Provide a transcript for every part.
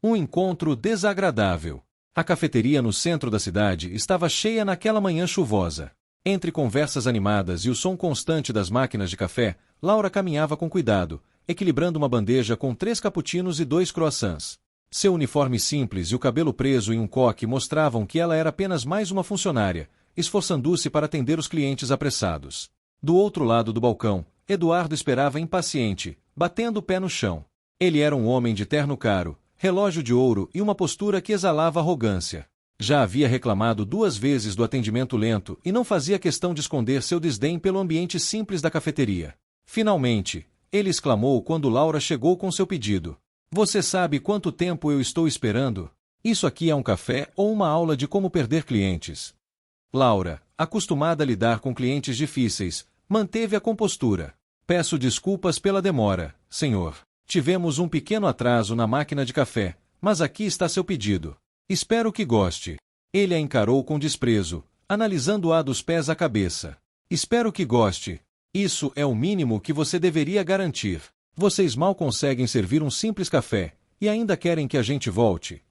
Um encontro desagradável. A cafeteria no centro da cidade estava cheia naquela manhã chuvosa. Entre conversas animadas e o som constante das máquinas de café, Laura caminhava com cuidado, equilibrando uma bandeja com 3 cappuccinos e 2 croissants. Seu uniforme simples e o cabelo preso em um coque mostravam que ela era apenas mais uma funcionária, esforçando-se para atender os clientes apressados. Do outro lado do balcão, Eduardo esperava impaciente, batendo o pé no chão. Ele era um homem de terno caro, relógio de ouro e uma postura que exalava arrogância. Já havia reclamado 2 vezes do atendimento lento e não fazia questão de esconder seu desdém pelo ambiente simples da cafeteria. Finalmente, ele exclamou quando Laura chegou com seu pedido. Você sabe quanto tempo eu estou esperando? Isso aqui é um café ou uma aula de como perder clientes? Laura, acostumada a lidar com clientes difíceis, manteve a compostura. Peço desculpas pela demora, senhor. Tivemos um pequeno atraso na máquina de café, mas aqui está seu pedido. Espero que goste. Ele a encarou com desprezo, analisando-a dos pés à cabeça. Espero que goste. Isso é o mínimo que você deveria garantir. Vocês mal conseguem servir um simples café, e ainda querem que a gente volte.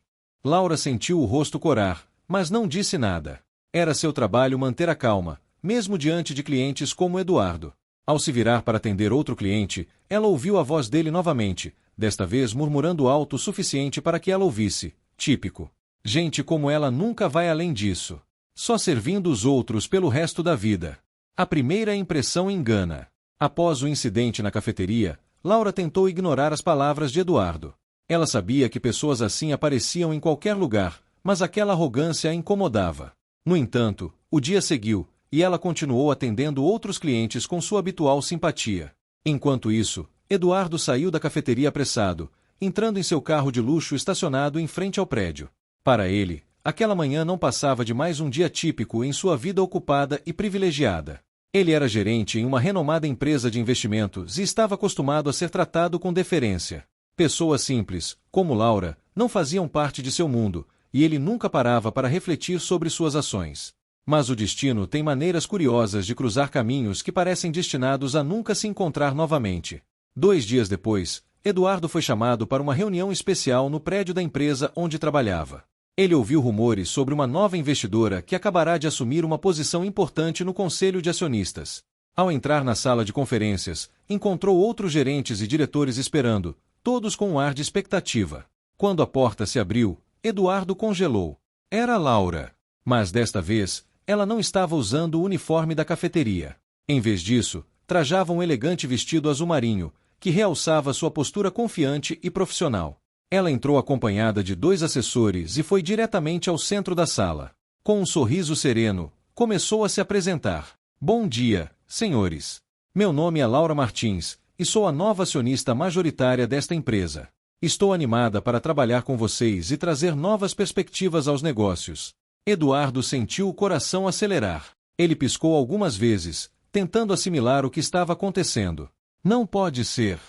Laura sentiu o rosto corar, mas não disse nada. Era seu trabalho manter a calma, mesmo diante de clientes como Eduardo. Ao se virar para atender outro cliente, ela ouviu a voz dele novamente, desta vez murmurando alto o suficiente para que ela ouvisse. Típico. Gente como ela nunca vai além disso. Só servindo os outros pelo resto da vida. A primeira impressão engana. Após o incidente na cafeteria, Laura tentou ignorar as palavras de Eduardo. Ela sabia que pessoas assim apareciam em qualquer lugar, mas aquela arrogância a incomodava. No entanto, o dia seguiu, e ela continuou atendendo outros clientes com sua habitual simpatia. Enquanto isso, Eduardo saiu da cafeteria apressado, entrando em seu carro de luxo estacionado em frente ao prédio. Para ele, aquela manhã não passava de mais um dia típico em sua vida ocupada e privilegiada. Ele era gerente em uma renomada empresa de investimentos e estava acostumado a ser tratado com deferência. Pessoas simples, como Laura, não faziam parte de seu mundo, e ele nunca parava para refletir sobre suas ações. Mas o destino tem maneiras curiosas de cruzar caminhos que parecem destinados a nunca se encontrar novamente. 2 dias depois, Eduardo foi chamado para uma reunião especial no prédio da empresa onde trabalhava. Ele ouviu rumores sobre uma nova investidora que acabará de assumir uma posição importante no conselho de acionistas. Ao entrar na sala de conferências, encontrou outros gerentes e diretores esperando, todos com um ar de expectativa. Quando a porta se abriu, Eduardo congelou. Era Laura. Mas desta vez, ela não estava usando o uniforme da cafeteria. Em vez disso, trajava um elegante vestido azul marinho, que realçava sua postura confiante e profissional. Ela entrou acompanhada de 2 assessores e foi diretamente ao centro da sala. Com um sorriso sereno, começou a se apresentar. Bom dia, senhores. Meu nome é Laura Martins, e sou a nova acionista majoritária desta empresa. Estou animada para trabalhar com vocês e trazer novas perspectivas aos negócios. Eduardo sentiu o coração acelerar. Ele piscou algumas vezes, tentando assimilar o que estava acontecendo. Não pode ser.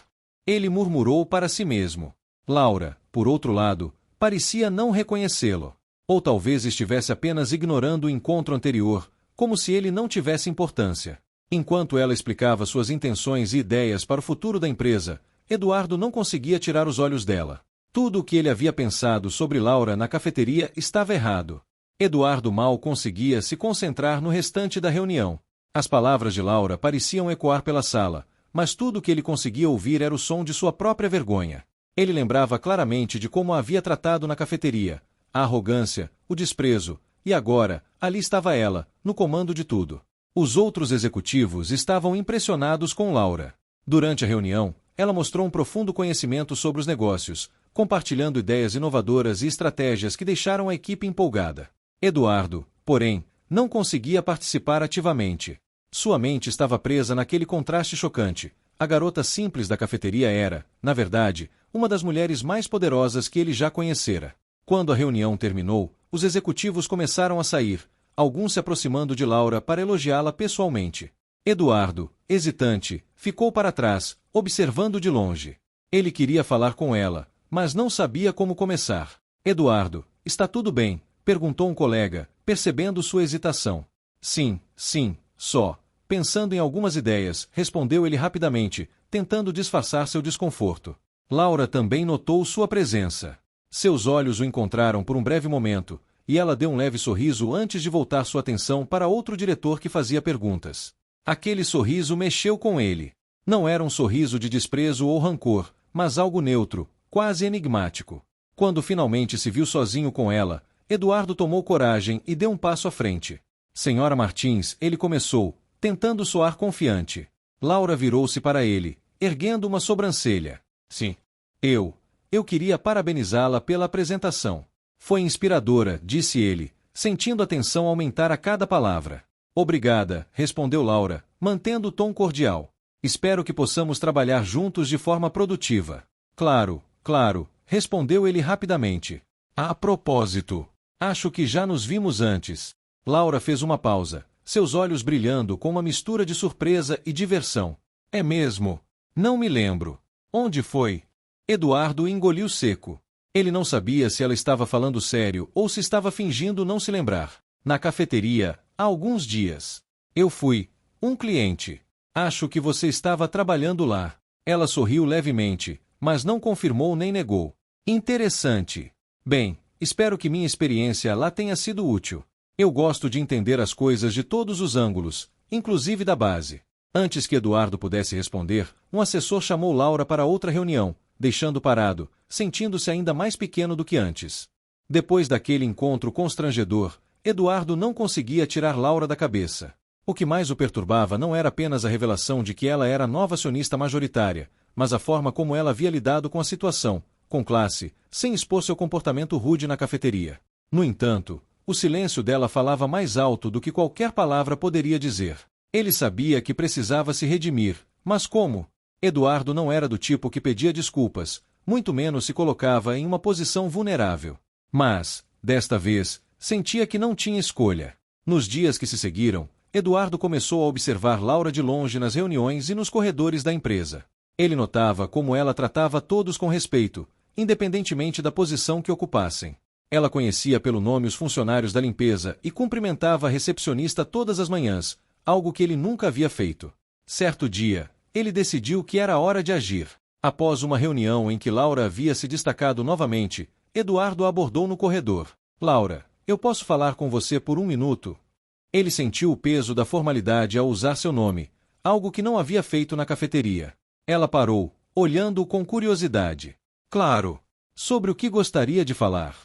Ele murmurou para si mesmo. Laura, por outro lado, parecia não reconhecê-lo. Ou talvez estivesse apenas ignorando o encontro anterior, como se ele não tivesse importância. Enquanto ela explicava suas intenções e ideias para o futuro da empresa, Eduardo não conseguia tirar os olhos dela. Tudo o que ele havia pensado sobre Laura na cafeteria estava errado. Eduardo mal conseguia se concentrar no restante da reunião. As palavras de Laura pareciam ecoar pela sala, mas tudo o que ele conseguia ouvir era o som de sua própria vergonha. Ele lembrava claramente de como a havia tratado na cafeteria, a arrogância, o desprezo, e agora, ali estava ela, no comando de tudo. Os outros executivos estavam impressionados com Laura. Durante a reunião, ela mostrou um profundo conhecimento sobre os negócios, compartilhando ideias inovadoras e estratégias que deixaram a equipe empolgada. Eduardo, porém, não conseguia participar ativamente. Sua mente estava presa naquele contraste chocante. A garota simples da cafeteria era, na verdade, uma das mulheres mais poderosas que ele já conhecera. Quando a reunião terminou, os executivos começaram a sair, alguns se aproximando de Laura para elogiá-la pessoalmente. Eduardo, hesitante, ficou para trás, observando de longe. Ele queria falar com ela, mas não sabia como começar. Eduardo, está tudo bem? Perguntou um colega, percebendo sua hesitação. Sim, só. Pensando em algumas ideias, respondeu ele rapidamente, tentando disfarçar seu desconforto. Laura também notou sua presença. Seus olhos o encontraram por um breve momento, e ela deu um leve sorriso antes de voltar sua atenção para outro diretor que fazia perguntas. Aquele sorriso mexeu com ele. Não era um sorriso de desprezo ou rancor, mas algo neutro, quase enigmático. Quando finalmente se viu sozinho com ela, Eduardo tomou coragem e deu um passo à frente. Senhora Martins, ele começou, tentando soar confiante. Laura virou-se para ele, erguendo uma sobrancelha. Sim. Eu queria parabenizá-la pela apresentação. Foi inspiradora, disse ele, sentindo a tensão aumentar a cada palavra. Obrigada, respondeu Laura, mantendo o tom cordial. Espero que possamos trabalhar juntos de forma produtiva. Claro, respondeu ele rapidamente. A propósito, acho que já nos vimos antes. Laura fez uma pausa, seus olhos brilhando com uma mistura de surpresa e diversão. É mesmo? Não me lembro. Onde foi? Eduardo engoliu seco. Ele não sabia se ela estava falando sério ou se estava fingindo não se lembrar. Na cafeteria, há alguns dias. Eu fui. Um cliente. Acho que você estava trabalhando lá. Ela sorriu levemente, mas não confirmou nem negou. Interessante. Bem, espero que minha experiência lá tenha sido útil. Eu gosto de entender as coisas de todos os ângulos, inclusive da base. Antes que Eduardo pudesse responder, um assessor chamou Laura para outra reunião, deixando parado, sentindo-se ainda mais pequeno do que antes. Depois daquele encontro constrangedor, Eduardo não conseguia tirar Laura da cabeça. O que mais o perturbava não era apenas a revelação de que ela era a nova acionista majoritária, mas a forma como ela havia lidado com a situação, com classe, sem expor seu comportamento rude na cafeteria. No entanto, o silêncio dela falava mais alto do que qualquer palavra poderia dizer. Ele sabia que precisava se redimir, mas como? Eduardo não era do tipo que pedia desculpas, muito menos se colocava em uma posição vulnerável. Mas, desta vez, sentia que não tinha escolha. Nos dias que se seguiram, Eduardo começou a observar Laura de longe nas reuniões e nos corredores da empresa. Ele notava como ela tratava todos com respeito, independentemente da posição que ocupassem. Ela conhecia pelo nome os funcionários da limpeza e cumprimentava a recepcionista todas as manhãs, algo que ele nunca havia feito. Certo dia, ele decidiu que era hora de agir. Após uma reunião em que Laura havia se destacado novamente, Eduardo a abordou no corredor. Laura, eu posso falar com você por um minuto? Ele sentiu o peso da formalidade ao usar seu nome, algo que não havia feito na cafeteria. Ela parou, olhando-o com curiosidade. Claro. Sobre o que gostaria de falar?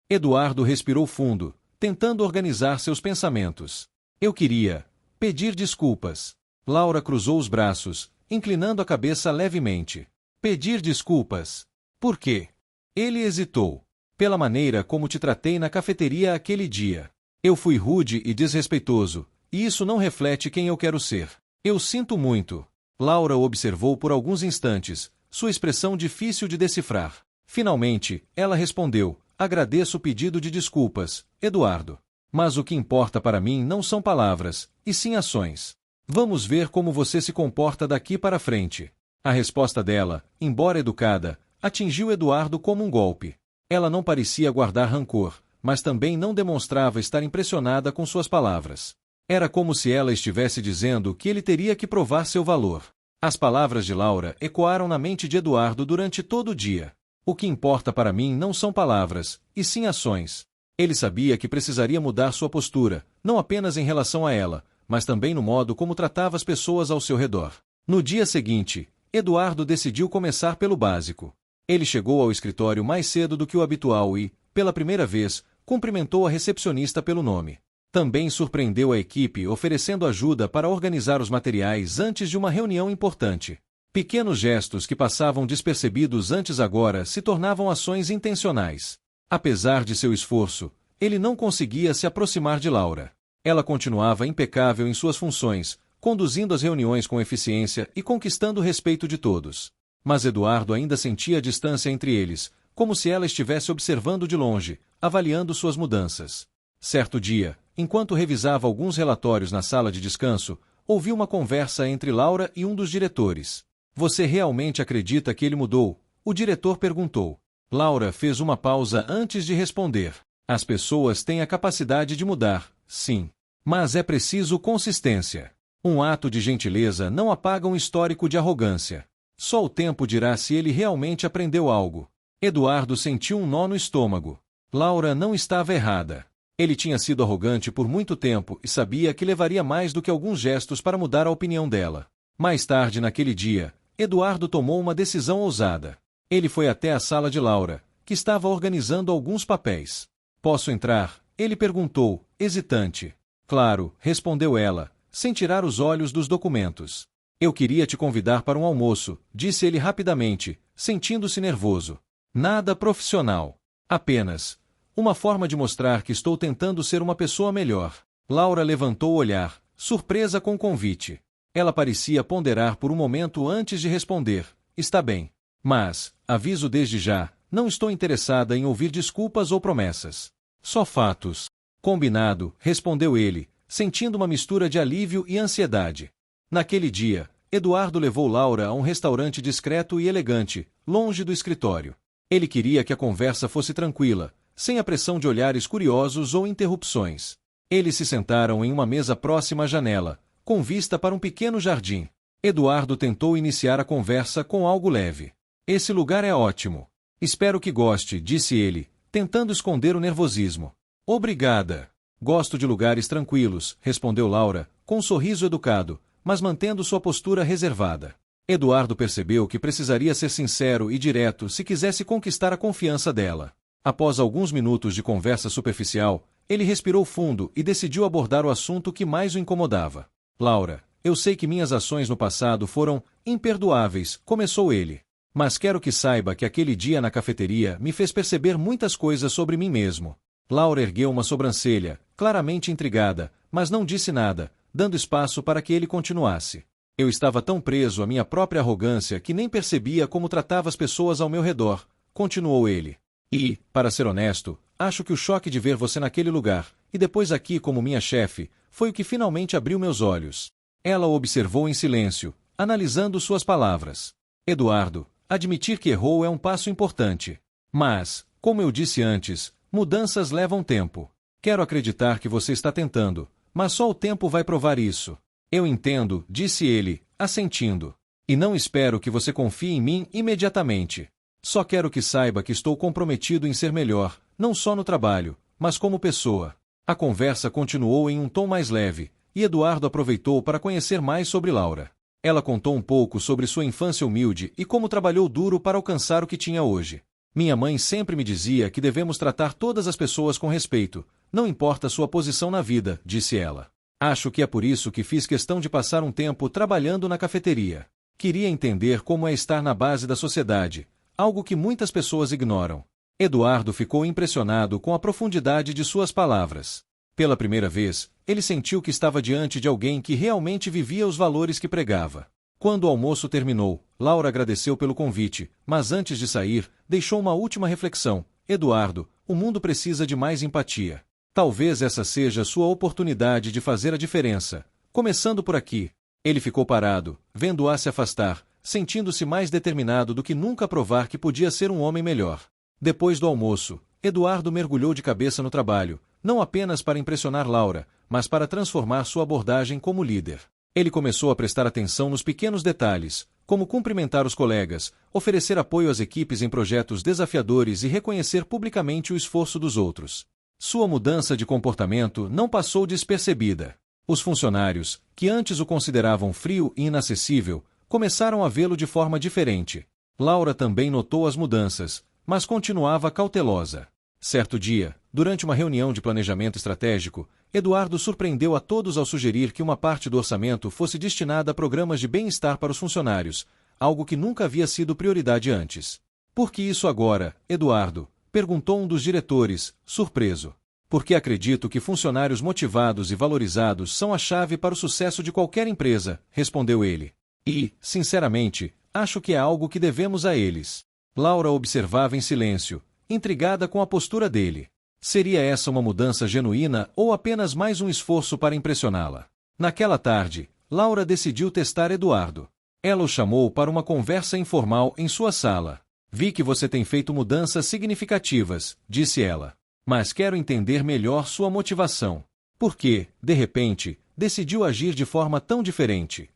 Eduardo respirou fundo, tentando organizar seus pensamentos. Eu queria pedir desculpas. Laura cruzou os braços, inclinando a cabeça levemente. Pedir desculpas? Por quê? Ele hesitou. Pela maneira como te tratei na cafeteria aquele dia. Eu fui rude e desrespeitoso, e isso não reflete quem eu quero ser. Eu sinto muito. Laura o observou por alguns instantes, sua expressão difícil de decifrar. Finalmente, ela respondeu, agradeço o pedido de desculpas, Eduardo. Mas o que importa para mim não são palavras, e sim ações. Vamos ver como você se comporta daqui para frente. A resposta dela, embora educada, atingiu Eduardo como um golpe. Ela não parecia guardar rancor, mas também não demonstrava estar impressionada com suas palavras. Era como se ela estivesse dizendo que ele teria que provar seu valor. As palavras de Laura ecoaram na mente de Eduardo durante todo o dia. O que importa para mim não são palavras, e sim ações. Ele sabia que precisaria mudar sua postura, não apenas em relação a ela, mas também no modo como tratava as pessoas ao seu redor. No dia seguinte, Eduardo decidiu começar pelo básico. Ele chegou ao escritório mais cedo do que o habitual e, pela primeira vez, cumprimentou a recepcionista pelo nome. Também surpreendeu a equipe oferecendo ajuda para organizar os materiais antes de uma reunião importante. Pequenos gestos que passavam despercebidos antes agora se tornavam ações intencionais. Apesar de seu esforço, ele não conseguia se aproximar de Laura. Ela continuava impecável em suas funções, conduzindo as reuniões com eficiência e conquistando o respeito de todos. Mas Eduardo ainda sentia a distância entre eles, como se ela estivesse observando de longe, avaliando suas mudanças. Certo dia, enquanto revisava alguns relatórios na sala de descanso, ouviu uma conversa entre Laura e um dos diretores. Você realmente acredita que ele mudou? O diretor perguntou. Laura fez uma pausa antes de responder. As pessoas têm a capacidade de mudar, sim. Mas é preciso consistência. Um ato de gentileza não apaga um histórico de arrogância. Só o tempo dirá se ele realmente aprendeu algo. Eduardo sentiu um nó no estômago. Laura não estava errada. Ele tinha sido arrogante por muito tempo e sabia que levaria mais do que alguns gestos para mudar a opinião dela. Mais tarde naquele dia, Eduardo tomou uma decisão ousada. Ele foi até a sala de Laura, que estava organizando alguns papéis. "Posso entrar?" ele perguntou, hesitante. "Claro", respondeu ela, sem tirar os olhos dos documentos. "Eu queria te convidar para um almoço", disse ele rapidamente, sentindo-se nervoso. "Nada profissional. Apenas uma forma de mostrar que estou tentando ser uma pessoa melhor." Laura levantou o olhar, surpresa com o convite. Ela parecia ponderar por um momento antes de responder. "Está bem. Mas, aviso desde já, não estou interessada em ouvir desculpas ou promessas. Só fatos." "Combinado", respondeu ele, sentindo uma mistura de alívio e ansiedade. Naquele dia, Eduardo levou Laura a um restaurante discreto e elegante, longe do escritório. Ele queria que a conversa fosse tranquila, sem a pressão de olhares curiosos ou interrupções. Eles se sentaram em uma mesa próxima à janela, com vista para um pequeno jardim. Eduardo tentou iniciar a conversa com algo leve. "Esse lugar é ótimo. Espero que goste", disse ele, tentando esconder o nervosismo. "Obrigada. Gosto de lugares tranquilos", respondeu Laura, com um sorriso educado, mas mantendo sua postura reservada. Eduardo percebeu que precisaria ser sincero e direto se quisesse conquistar a confiança dela. Após alguns minutos de conversa superficial, ele respirou fundo e decidiu abordar o assunto que mais o incomodava. "Laura, eu sei que minhas ações no passado foram imperdoáveis", começou ele. "Mas quero que saiba que aquele dia na cafeteria me fez perceber muitas coisas sobre mim mesmo." Laura ergueu uma sobrancelha, claramente intrigada, mas não disse nada, dando espaço para que ele continuasse. "Eu estava tão preso à minha própria arrogância que nem percebia como tratava as pessoas ao meu redor", continuou ele. "E, para ser honesto, acho que o choque de ver você naquele lugar, e depois aqui como minha chefe, foi o que finalmente abriu meus olhos." Ela o observou em silêncio, analisando suas palavras. "Eduardo, admitir que errou é um passo importante. Mas, como eu disse antes, mudanças levam tempo. Quero acreditar que você está tentando, mas só o tempo vai provar isso." "Eu entendo", disse ele, assentindo. "E não espero que você confie em mim imediatamente. Só quero que saiba que estou comprometido em ser melhor, não só no trabalho, mas como pessoa." A conversa continuou em um tom mais leve, e Eduardo aproveitou para conhecer mais sobre Laura. Ela contou um pouco sobre sua infância humilde e como trabalhou duro para alcançar o que tinha hoje. "Minha mãe sempre me dizia que devemos tratar todas as pessoas com respeito, não importa sua posição na vida", disse ela. "Acho que é por isso que fiz questão de passar um tempo trabalhando na cafeteria. Queria entender como é estar na base da sociedade, algo que muitas pessoas ignoram." Eduardo ficou impressionado com a profundidade de suas palavras. Pela primeira vez, ele sentiu que estava diante de alguém que realmente vivia os valores que pregava. Quando o almoço terminou, Laura agradeceu pelo convite, mas antes de sair, deixou uma última reflexão. "Eduardo, o mundo precisa de mais empatia. Talvez essa seja sua oportunidade de fazer a diferença, começando por aqui." Ele ficou parado, vendo-a se afastar, sentindo-se mais determinado do que nunca a provar que podia ser um homem melhor. Depois do almoço, Eduardo mergulhou de cabeça no trabalho, não apenas para impressionar Laura, mas para transformar sua abordagem como líder. Ele começou a prestar atenção nos pequenos detalhes, como cumprimentar os colegas, oferecer apoio às equipes em projetos desafiadores e reconhecer publicamente o esforço dos outros. Sua mudança de comportamento não passou despercebida. Os funcionários, que antes o consideravam frio e inacessível, começaram a vê-lo de forma diferente. Laura também notou as mudanças, mas continuava cautelosa. Certo dia, durante uma reunião de planejamento estratégico, Eduardo surpreendeu a todos ao sugerir que uma parte do orçamento fosse destinada a programas de bem-estar para os funcionários, algo que nunca havia sido prioridade antes. "Por que isso agora, Eduardo?", perguntou um dos diretores, surpreso. "Porque acredito que funcionários motivados e valorizados são a chave para o sucesso de qualquer empresa", respondeu ele. "E, sinceramente, acho que é algo que devemos a eles." Laura observava em silêncio, intrigada com a postura dele. Seria essa uma mudança genuína ou apenas mais um esforço para impressioná-la? Naquela tarde, Laura decidiu testar Eduardo. Ela o chamou para uma conversa informal em sua sala. "Vi que você tem feito mudanças significativas", disse ela. "Mas quero entender melhor sua motivação. Por que, de repente, decidiu agir de forma tão diferente?"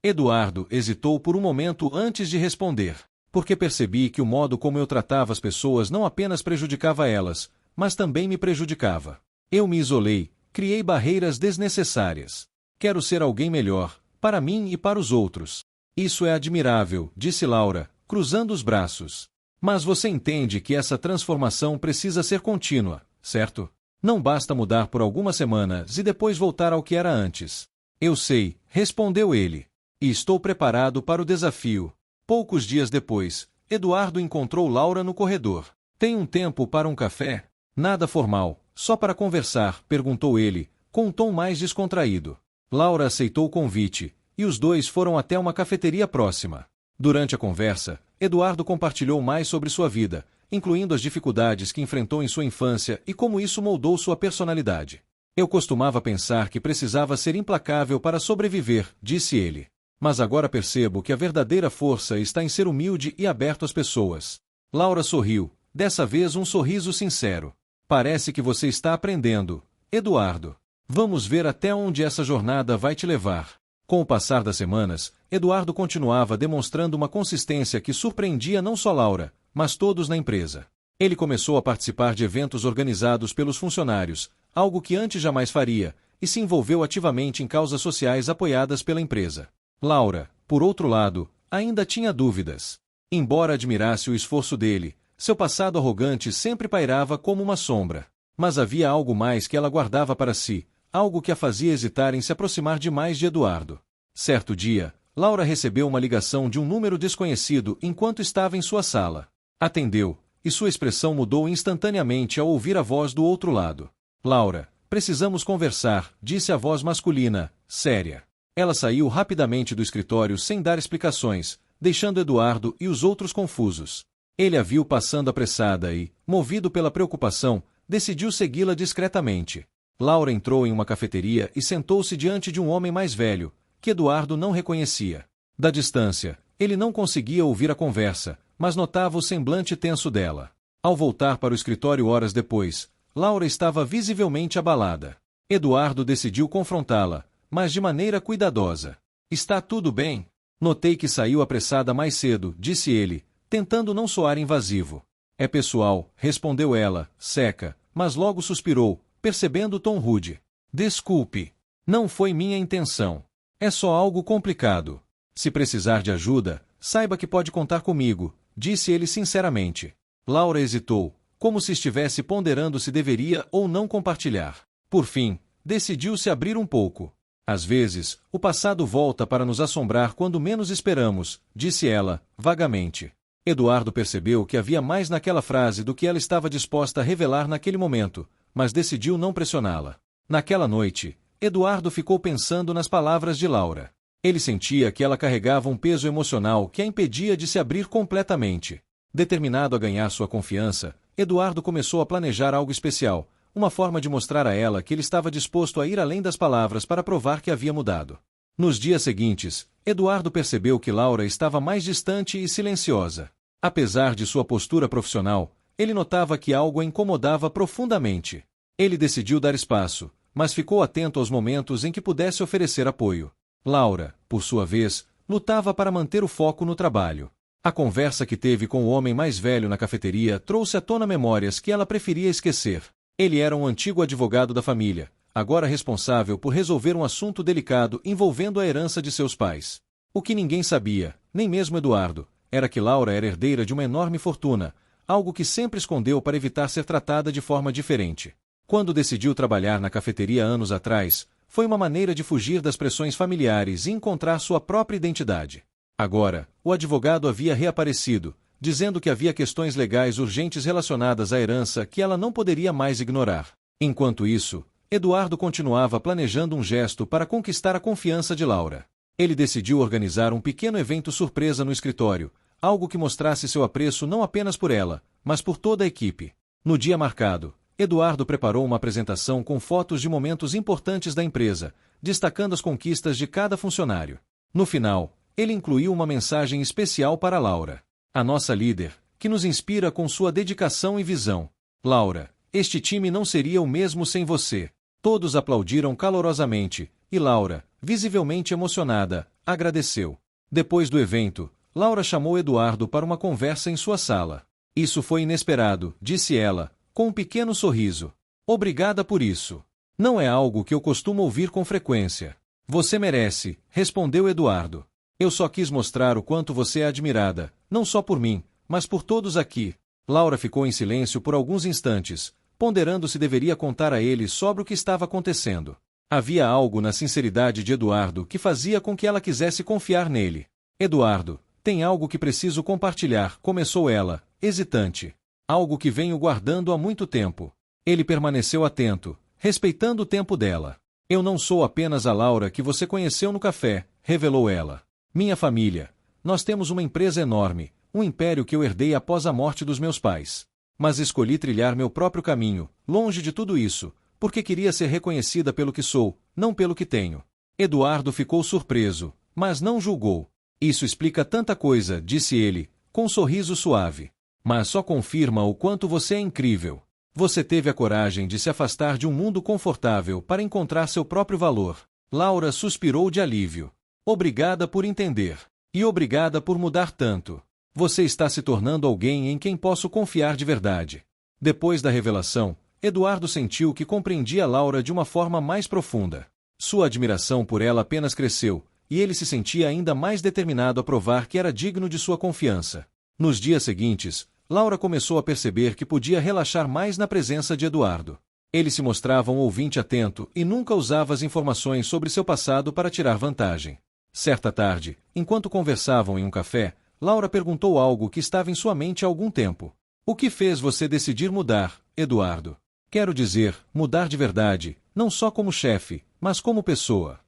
Eduardo hesitou por um momento antes de responder. porque percebi que o modo como eu tratava as pessoas não apenas prejudicava elas, mas também me prejudicava. Eu me isolei, criei barreiras desnecessárias. Quero ser alguém melhor, para mim e para os outros. Isso é admirável, disse Laura, cruzando os braços. Mas você entende que essa transformação precisa ser contínua, certo? Não basta mudar por algumas semanas e depois voltar ao que era antes. Eu sei, respondeu ele. E estou preparado para o desafio. Poucos dias depois, Eduardo encontrou Laura no corredor. Tem um tempo para um café? Nada formal, só para conversar, perguntou ele, com um tom mais descontraído. Laura aceitou o convite, e os dois foram até uma cafeteria próxima. Durante a conversa, Eduardo compartilhou mais sobre sua vida, incluindo as dificuldades que enfrentou em sua infância e como isso moldou sua personalidade. Eu costumava pensar que precisava ser implacável para sobreviver, disse ele. Mas agora percebo que a verdadeira força está em ser humilde e aberto às pessoas. Laura sorriu, dessa vez um sorriso sincero. Parece que você está aprendendo, Eduardo. Vamos ver até onde essa jornada vai te levar. Com o passar das semanas, Eduardo continuava demonstrando uma consistência que surpreendia não só Laura, mas todos na empresa. Ele começou a participar de eventos organizados pelos funcionários, algo que antes jamais faria, e se envolveu ativamente em causas sociais apoiadas pela empresa. Laura, por outro lado, ainda tinha dúvidas. Embora admirasse o esforço dele, seu passado arrogante sempre pairava como uma sombra. Mas havia algo mais que ela guardava para si, algo que a fazia hesitar em se aproximar demais de Eduardo. Certo dia, Laura recebeu uma ligação de um número desconhecido enquanto estava em sua sala. Atendeu, e sua expressão mudou instantaneamente ao ouvir a voz do outro lado. Laura, precisamos conversar, disse a voz masculina, séria. Ela saiu rapidamente do escritório sem dar explicações, deixando Eduardo e os outros confusos. Ele a viu passando apressada e, movido pela preocupação, decidiu segui-la discretamente. Laura entrou em uma cafeteria e sentou-se diante de um homem mais velho, que Eduardo não reconhecia. Da distância, ele não conseguia ouvir a conversa, mas notava o semblante tenso dela. Ao voltar para o escritório horas depois, Laura estava visivelmente abalada. Eduardo decidiu confrontá-la, mas de maneira cuidadosa. Está tudo bem? Notei que saiu apressada mais cedo, disse ele, tentando não soar invasivo. É pessoal, respondeu ela, seca, mas logo suspirou, percebendo o tom rude. Desculpe. Não foi minha intenção. É só algo complicado. Se precisar de ajuda, saiba que pode contar comigo, disse ele sinceramente. Laura hesitou, como se estivesse ponderando se deveria ou não compartilhar. Por fim, decidiu-se abrir um pouco. Às vezes, o passado volta para nos assombrar quando menos esperamos, disse ela, vagamente. Eduardo percebeu que havia mais naquela frase do que ela estava disposta a revelar naquele momento, mas decidiu não pressioná-la. Naquela noite, Eduardo ficou pensando nas palavras de Laura. Ele sentia que ela carregava um peso emocional que a impedia de se abrir completamente. Determinado a ganhar sua confiança, Eduardo começou a planejar algo especial, uma forma de mostrar a ela que ele estava disposto a ir além das palavras para provar que havia mudado. Nos dias seguintes, Eduardo percebeu que Laura estava mais distante e silenciosa. Apesar de sua postura profissional, ele notava que algo a incomodava profundamente. Ele decidiu dar espaço, mas ficou atento aos momentos em que pudesse oferecer apoio. Laura, por sua vez, lutava para manter o foco no trabalho. A conversa que teve com o homem mais velho na cafeteria trouxe à tona memórias que ela preferia esquecer. Ele era um antigo advogado da família, agora responsável por resolver um assunto delicado envolvendo a herança de seus pais. O que ninguém sabia, nem mesmo Eduardo, era que Laura era herdeira de uma enorme fortuna, algo que sempre escondeu para evitar ser tratada de forma diferente. Quando decidiu trabalhar na cafeteria anos atrás, foi uma maneira de fugir das pressões familiares e encontrar sua própria identidade. Agora, o advogado havia reaparecido, dizendo que havia questões legais urgentes relacionadas à herança que ela não poderia mais ignorar. Enquanto isso, Eduardo continuava planejando um gesto para conquistar a confiança de Laura. Ele decidiu organizar um pequeno evento surpresa no escritório, algo que mostrasse seu apreço não apenas por ela, mas por toda a equipe. No dia marcado, Eduardo preparou uma apresentação com fotos de momentos importantes da empresa, destacando as conquistas de cada funcionário. No final, ele incluiu uma mensagem especial para Laura. A nossa líder, que nos inspira com sua dedicação e visão. Laura, este time não seria o mesmo sem você. Todos aplaudiram calorosamente, e Laura, visivelmente emocionada, agradeceu. Depois do evento, Laura chamou Eduardo para uma conversa em sua sala. Isso foi inesperado, disse ela, com um pequeno sorriso. Obrigada por isso. Não é algo que eu costumo ouvir com frequência. Você merece, respondeu Eduardo. Eu só quis mostrar o quanto você é admirada, não só por mim, mas por todos aqui. Laura ficou em silêncio por alguns instantes, ponderando se deveria contar a ele sobre o que estava acontecendo. Havia algo na sinceridade de Eduardo que fazia com que ela quisesse confiar nele. Eduardo, tem algo que preciso compartilhar, começou ela, hesitante. Algo que venho guardando há muito tempo. Ele permaneceu atento, respeitando o tempo dela. Eu não sou apenas a Laura que você conheceu no café, revelou ela. Minha família. Nós temos uma empresa enorme, um império que eu herdei após a morte dos meus pais. Mas escolhi trilhar meu próprio caminho, longe de tudo isso, porque queria ser reconhecida pelo que sou, não pelo que tenho. Eduardo ficou surpreso, mas não julgou. Isso explica tanta coisa, disse ele, com um sorriso suave. Mas só confirma o quanto você é incrível. Você teve a coragem de se afastar de um mundo confortável para encontrar seu próprio valor. Laura suspirou de alívio. Obrigada por entender. E obrigada por mudar tanto. Você está se tornando alguém em quem posso confiar de verdade. Depois da revelação, Eduardo sentiu que compreendia Laura de uma forma mais profunda. Sua admiração por ela apenas cresceu, e ele se sentia ainda mais determinado a provar que era digno de sua confiança. Nos dias seguintes, Laura começou a perceber que podia relaxar mais na presença de Eduardo. Ele se mostrava um ouvinte atento e nunca usava as informações sobre seu passado para tirar vantagem. Certa tarde, enquanto conversavam em um café, Laura perguntou algo que estava em sua mente há algum tempo. O que fez você decidir mudar, Eduardo? Quero dizer, mudar de verdade, não só como chefe, mas como pessoa.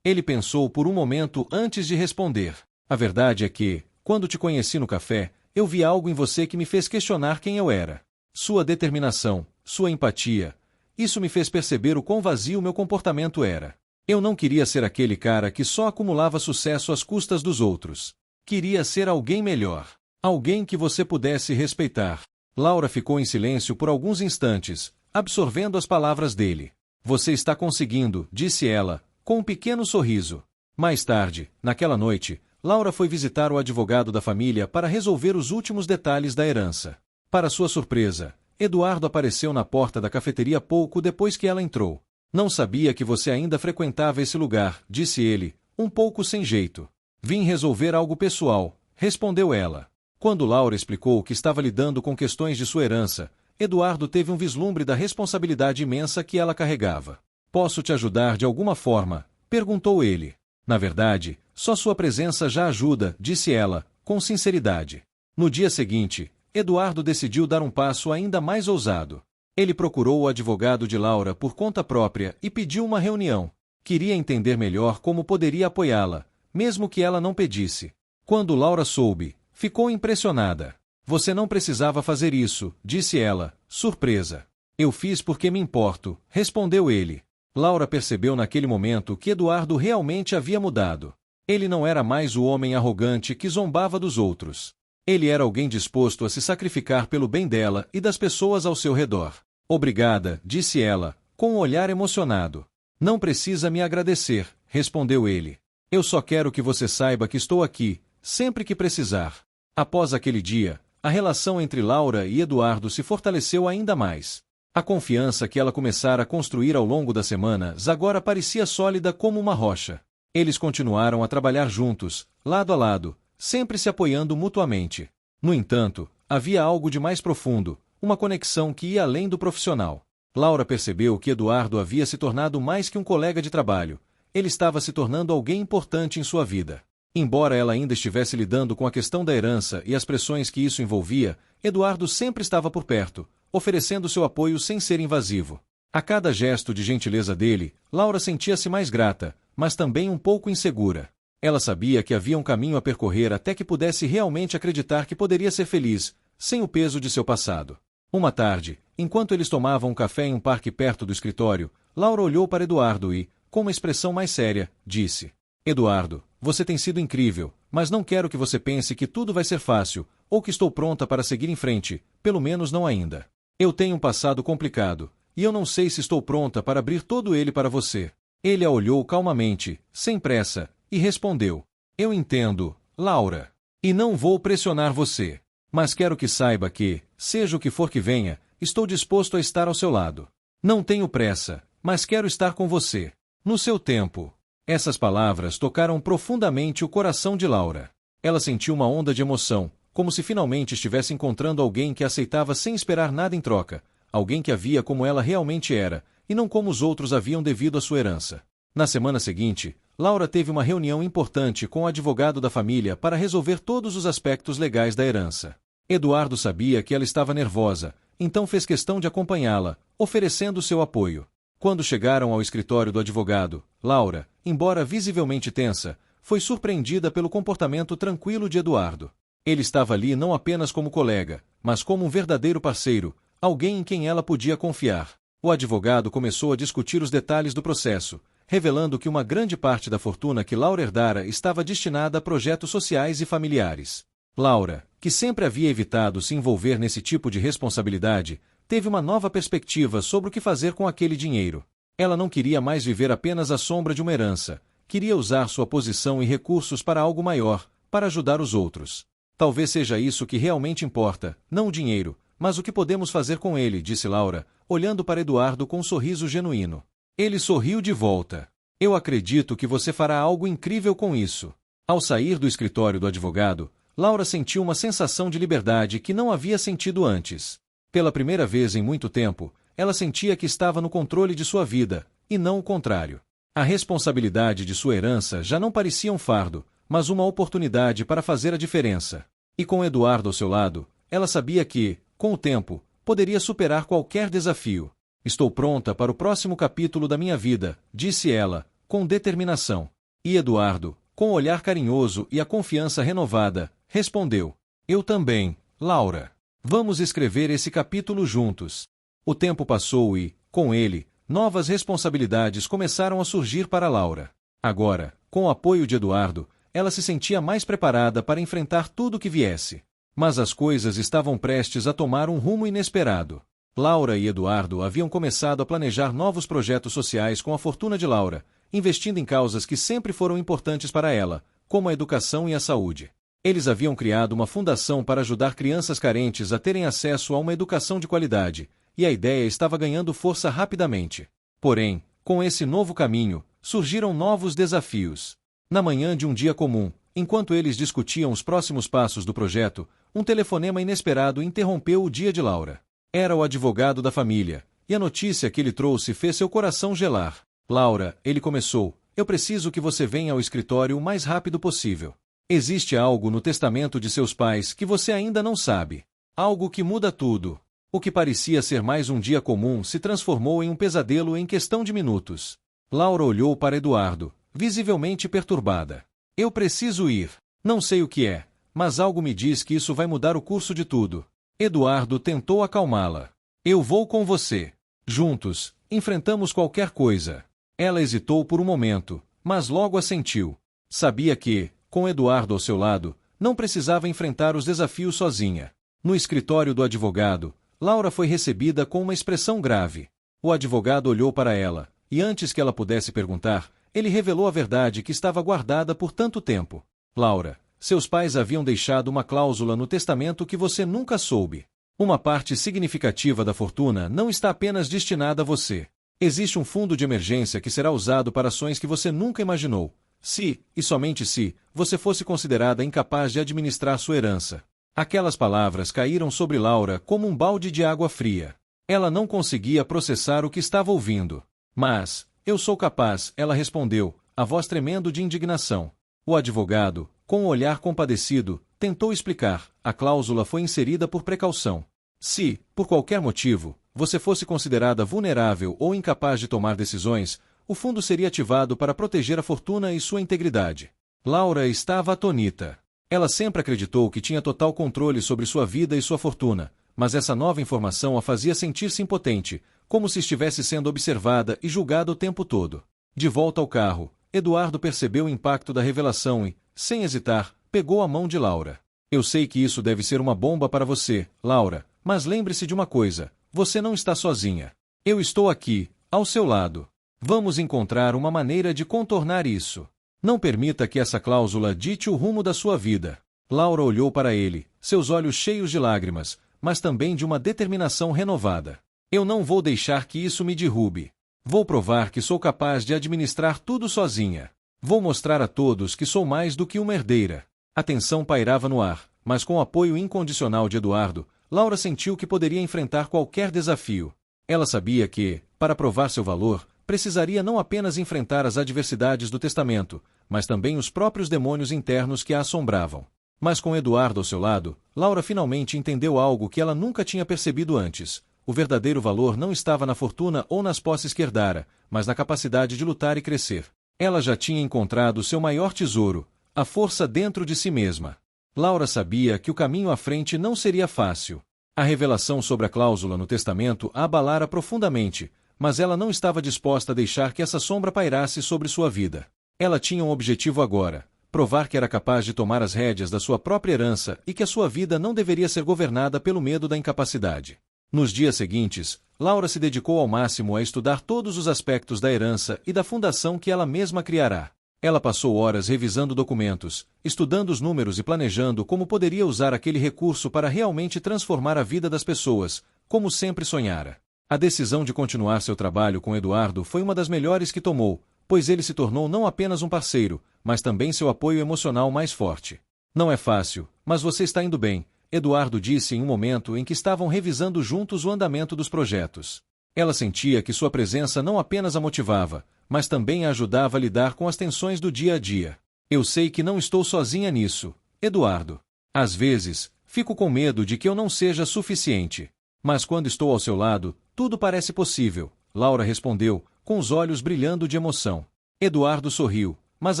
Ele pensou por um momento antes de responder. A verdade é que, quando te conheci no café, eu vi algo em você que me fez questionar quem eu era. Sua determinação, sua empatia. Isso me fez perceber o quão vazio meu comportamento era. Eu não queria ser aquele cara que só acumulava sucesso às custas dos outros. Queria ser alguém melhor. Alguém que você pudesse respeitar. Laura ficou em silêncio por alguns instantes, absorvendo as palavras dele. Você está conseguindo, disse ela, com um pequeno sorriso. Mais tarde, naquela noite, Laura foi visitar o advogado da família para resolver os últimos detalhes da herança. Para sua surpresa, Eduardo apareceu na porta da cafeteria pouco depois que ela entrou. Não sabia que você ainda frequentava esse lugar, disse ele, um pouco sem jeito. Vim resolver algo pessoal, respondeu ela. Quando Laura explicou que estava lidando com questões de sua herança, Eduardo teve um vislumbre da responsabilidade imensa que ela carregava. Posso te ajudar de alguma forma? Perguntou ele. Na verdade, só sua presença já ajuda, disse ela, com sinceridade. No dia seguinte, Eduardo decidiu dar um passo ainda mais ousado. Ele procurou o advogado de Laura por conta própria e pediu uma reunião. Queria entender melhor como poderia apoiá-la, mesmo que ela não pedisse. Quando Laura soube, ficou impressionada. Você não precisava fazer isso, disse ela, surpresa. Eu fiz porque me importo, respondeu ele. Laura percebeu naquele momento que Eduardo realmente havia mudado. Ele não era mais o homem arrogante que zombava dos outros. Ele era alguém disposto a se sacrificar pelo bem dela e das pessoas ao seu redor. Obrigada, disse ela, com um olhar emocionado. Não precisa me agradecer, respondeu ele. Eu só quero que você saiba que estou aqui, sempre que precisar. Após aquele dia, a relação entre Laura e Eduardo se fortaleceu ainda mais. A confiança que ela começara a construir ao longo das semanas agora parecia sólida como uma rocha. Eles continuaram a trabalhar juntos, lado a lado, sempre se apoiando mutuamente. No entanto, havia algo de mais profundo, uma conexão que ia além do profissional. Laura percebeu que Eduardo havia se tornado mais que um colega de trabalho. Ele estava se tornando alguém importante em sua vida. Embora ela ainda estivesse lidando com a questão da herança e as pressões que isso envolvia, Eduardo sempre estava por perto, oferecendo seu apoio sem ser invasivo. A cada gesto de gentileza dele, Laura sentia-se mais grata, mas também um pouco insegura. Ela sabia que havia um caminho a percorrer até que pudesse realmente acreditar que poderia ser feliz, sem o peso de seu passado. Uma tarde, enquanto eles tomavam um café em um parque perto do escritório, Laura olhou para Eduardo e, com uma expressão mais séria, disse: Eduardo, você tem sido incrível, mas não quero que você pense que tudo vai ser fácil, ou que estou pronta para seguir em frente, pelo menos não ainda. Eu tenho um passado complicado, e eu não sei se estou pronta para abrir todo ele para você. Ele a olhou calmamente, sem pressa, e respondeu: Eu entendo, Laura. E não vou pressionar você. Mas quero que saiba que, seja o que for que venha, estou disposto a estar ao seu lado. Não tenho pressa, mas quero estar com você. No seu tempo. Essas palavras tocaram profundamente o coração de Laura. Ela sentiu uma onda de emoção, como se finalmente estivesse encontrando alguém que a aceitava sem esperar nada em troca, alguém que a via como ela realmente era, e não como os outros haviam devido à sua herança. Na semana seguinte, Laura teve uma reunião importante com o advogado da família para resolver todos os aspectos legais da herança. Eduardo sabia que ela estava nervosa, então fez questão de acompanhá-la, oferecendo seu apoio. Quando chegaram ao escritório do advogado, Laura, embora visivelmente tensa, foi surpreendida pelo comportamento tranquilo de Eduardo. Ele estava ali não apenas como colega, mas como um verdadeiro parceiro, alguém em quem ela podia confiar. O advogado começou a discutir os detalhes do processo, revelando que uma grande parte da fortuna que Laura herdara estava destinada a projetos sociais e familiares. Laura, que sempre havia evitado se envolver nesse tipo de responsabilidade, teve uma nova perspectiva sobre o que fazer com aquele dinheiro. Ela não queria mais viver apenas à sombra de uma herança, queria usar sua posição e recursos para algo maior, para ajudar os outros. Talvez seja isso que realmente importa, não o dinheiro, mas o que podemos fazer com ele, disse Laura, olhando para Eduardo com um sorriso genuíno. Ele sorriu de volta. Eu acredito que você fará algo incrível com isso. Ao sair do escritório do advogado, Laura sentiu uma sensação de liberdade que não havia sentido antes. Pela primeira vez em muito tempo, ela sentia que estava no controle de sua vida, e não o contrário. A responsabilidade de sua herança já não parecia um fardo, mas uma oportunidade para fazer a diferença. E com Eduardo ao seu lado, ela sabia que, com o tempo, poderia superar qualquer desafio. Estou pronta para o próximo capítulo da minha vida, disse ela, com determinação. E Eduardo, com o olhar carinhoso e a confiança renovada, respondeu: Eu também, Laura. Vamos escrever esse capítulo juntos. O tempo passou e, com ele, novas responsabilidades começaram a surgir para Laura. Agora, com o apoio de Eduardo, ela se sentia mais preparada para enfrentar tudo o que viesse. Mas as coisas estavam prestes a tomar um rumo inesperado. Laura e Eduardo haviam começado a planejar novos projetos sociais com a fortuna de Laura, investindo em causas que sempre foram importantes para ela, como a educação e a saúde. Eles haviam criado uma fundação para ajudar crianças carentes a terem acesso a uma educação de qualidade, e a ideia estava ganhando força rapidamente. Porém, com esse novo caminho, surgiram novos desafios. Na manhã de um dia comum, enquanto eles discutiam os próximos passos do projeto, um telefonema inesperado interrompeu o dia de Laura. Era o advogado da família, e a notícia que ele trouxe fez seu coração gelar. Laura, ele começou, eu preciso que você venha ao escritório o mais rápido possível. Existe algo no testamento de seus pais que você ainda não sabe. Algo que muda tudo. O que parecia ser mais um dia comum se transformou em um pesadelo em questão de minutos. Laura olhou para Eduardo, visivelmente perturbada. Eu preciso ir. Não sei o que é, mas algo me diz que isso vai mudar o curso de tudo. Eduardo tentou acalmá-la. Eu vou com você. Juntos, enfrentamos qualquer coisa. Ela hesitou por um momento, mas logo assentiu. Sabia que, com Eduardo ao seu lado, não precisava enfrentar os desafios sozinha. No escritório do advogado, Laura foi recebida com uma expressão grave. O advogado olhou para ela, e antes que ela pudesse perguntar, ele revelou a verdade que estava guardada por tanto tempo. Laura, seus pais haviam deixado uma cláusula no testamento que você nunca soube. Uma parte significativa da fortuna não está apenas destinada a você. Existe um fundo de emergência que será usado para ações que você nunca imaginou. Se, e somente se, você fosse considerada incapaz de administrar sua herança. Aquelas palavras caíram sobre Laura como um balde de água fria. Ela não conseguia processar o que estava ouvindo. Mas, eu sou capaz, ela respondeu, a voz tremendo de indignação. O advogado, com um olhar compadecido, tentou explicar, a cláusula foi inserida por precaução. Se, por qualquer motivo, você fosse considerada vulnerável ou incapaz de tomar decisões, o fundo seria ativado para proteger a fortuna e sua integridade. Laura estava atônita. Ela sempre acreditou que tinha total controle sobre sua vida e sua fortuna, mas essa nova informação a fazia sentir-se impotente, como se estivesse sendo observada e julgada o tempo todo. De volta ao carro, Eduardo percebeu o impacto da revelação e, sem hesitar, pegou a mão de Laura. Eu sei que isso deve ser uma bomba para você, Laura, mas lembre-se de uma coisa, você não está sozinha. Eu estou aqui, ao seu lado. Vamos encontrar uma maneira de contornar isso. Não permita que essa cláusula dite o rumo da sua vida. Laura olhou para ele, seus olhos cheios de lágrimas, mas também de uma determinação renovada. Eu não vou deixar que isso me derrube. Vou provar que sou capaz de administrar tudo sozinha. Vou mostrar a todos que sou mais do que uma herdeira. A tensão pairava no ar, mas com o apoio incondicional de Eduardo, Laura sentiu que poderia enfrentar qualquer desafio. Ela sabia que, para provar seu valor, precisaria não apenas enfrentar as adversidades do testamento, mas também os próprios demônios internos que a assombravam. Mas com Eduardo ao seu lado, Laura finalmente entendeu algo que ela nunca tinha percebido antes. O verdadeiro valor não estava na fortuna ou nas posses que herdara, mas na capacidade de lutar e crescer. Ela já tinha encontrado seu maior tesouro, a força dentro de si mesma. Laura sabia que o caminho à frente não seria fácil. A revelação sobre a cláusula no testamento a abalara profundamente, mas ela não estava disposta a deixar que essa sombra pairasse sobre sua vida. Ela tinha um objetivo agora: provar que era capaz de tomar as rédeas da sua própria herança e que a sua vida não deveria ser governada pelo medo da incapacidade. Nos dias seguintes, Laura se dedicou ao máximo a estudar todos os aspectos da herança e da fundação que ela mesma criará. Ela passou horas revisando documentos, estudando os números e planejando como poderia usar aquele recurso para realmente transformar a vida das pessoas, como sempre sonhara. A decisão de continuar seu trabalho com Eduardo foi uma das melhores que tomou, pois ele se tornou não apenas um parceiro, mas também seu apoio emocional mais forte. Não é fácil, mas você está indo bem, Eduardo disse em um momento em que estavam revisando juntos o andamento dos projetos. Ela sentia que sua presença não apenas a motivava, mas também a ajudava a lidar com as tensões do dia a dia. Eu sei que não estou sozinha nisso, Eduardo. Às vezes, fico com medo de que eu não seja suficiente. Mas quando estou ao seu lado, tudo parece possível, Laura respondeu, com os olhos brilhando de emoção. Eduardo sorriu, mas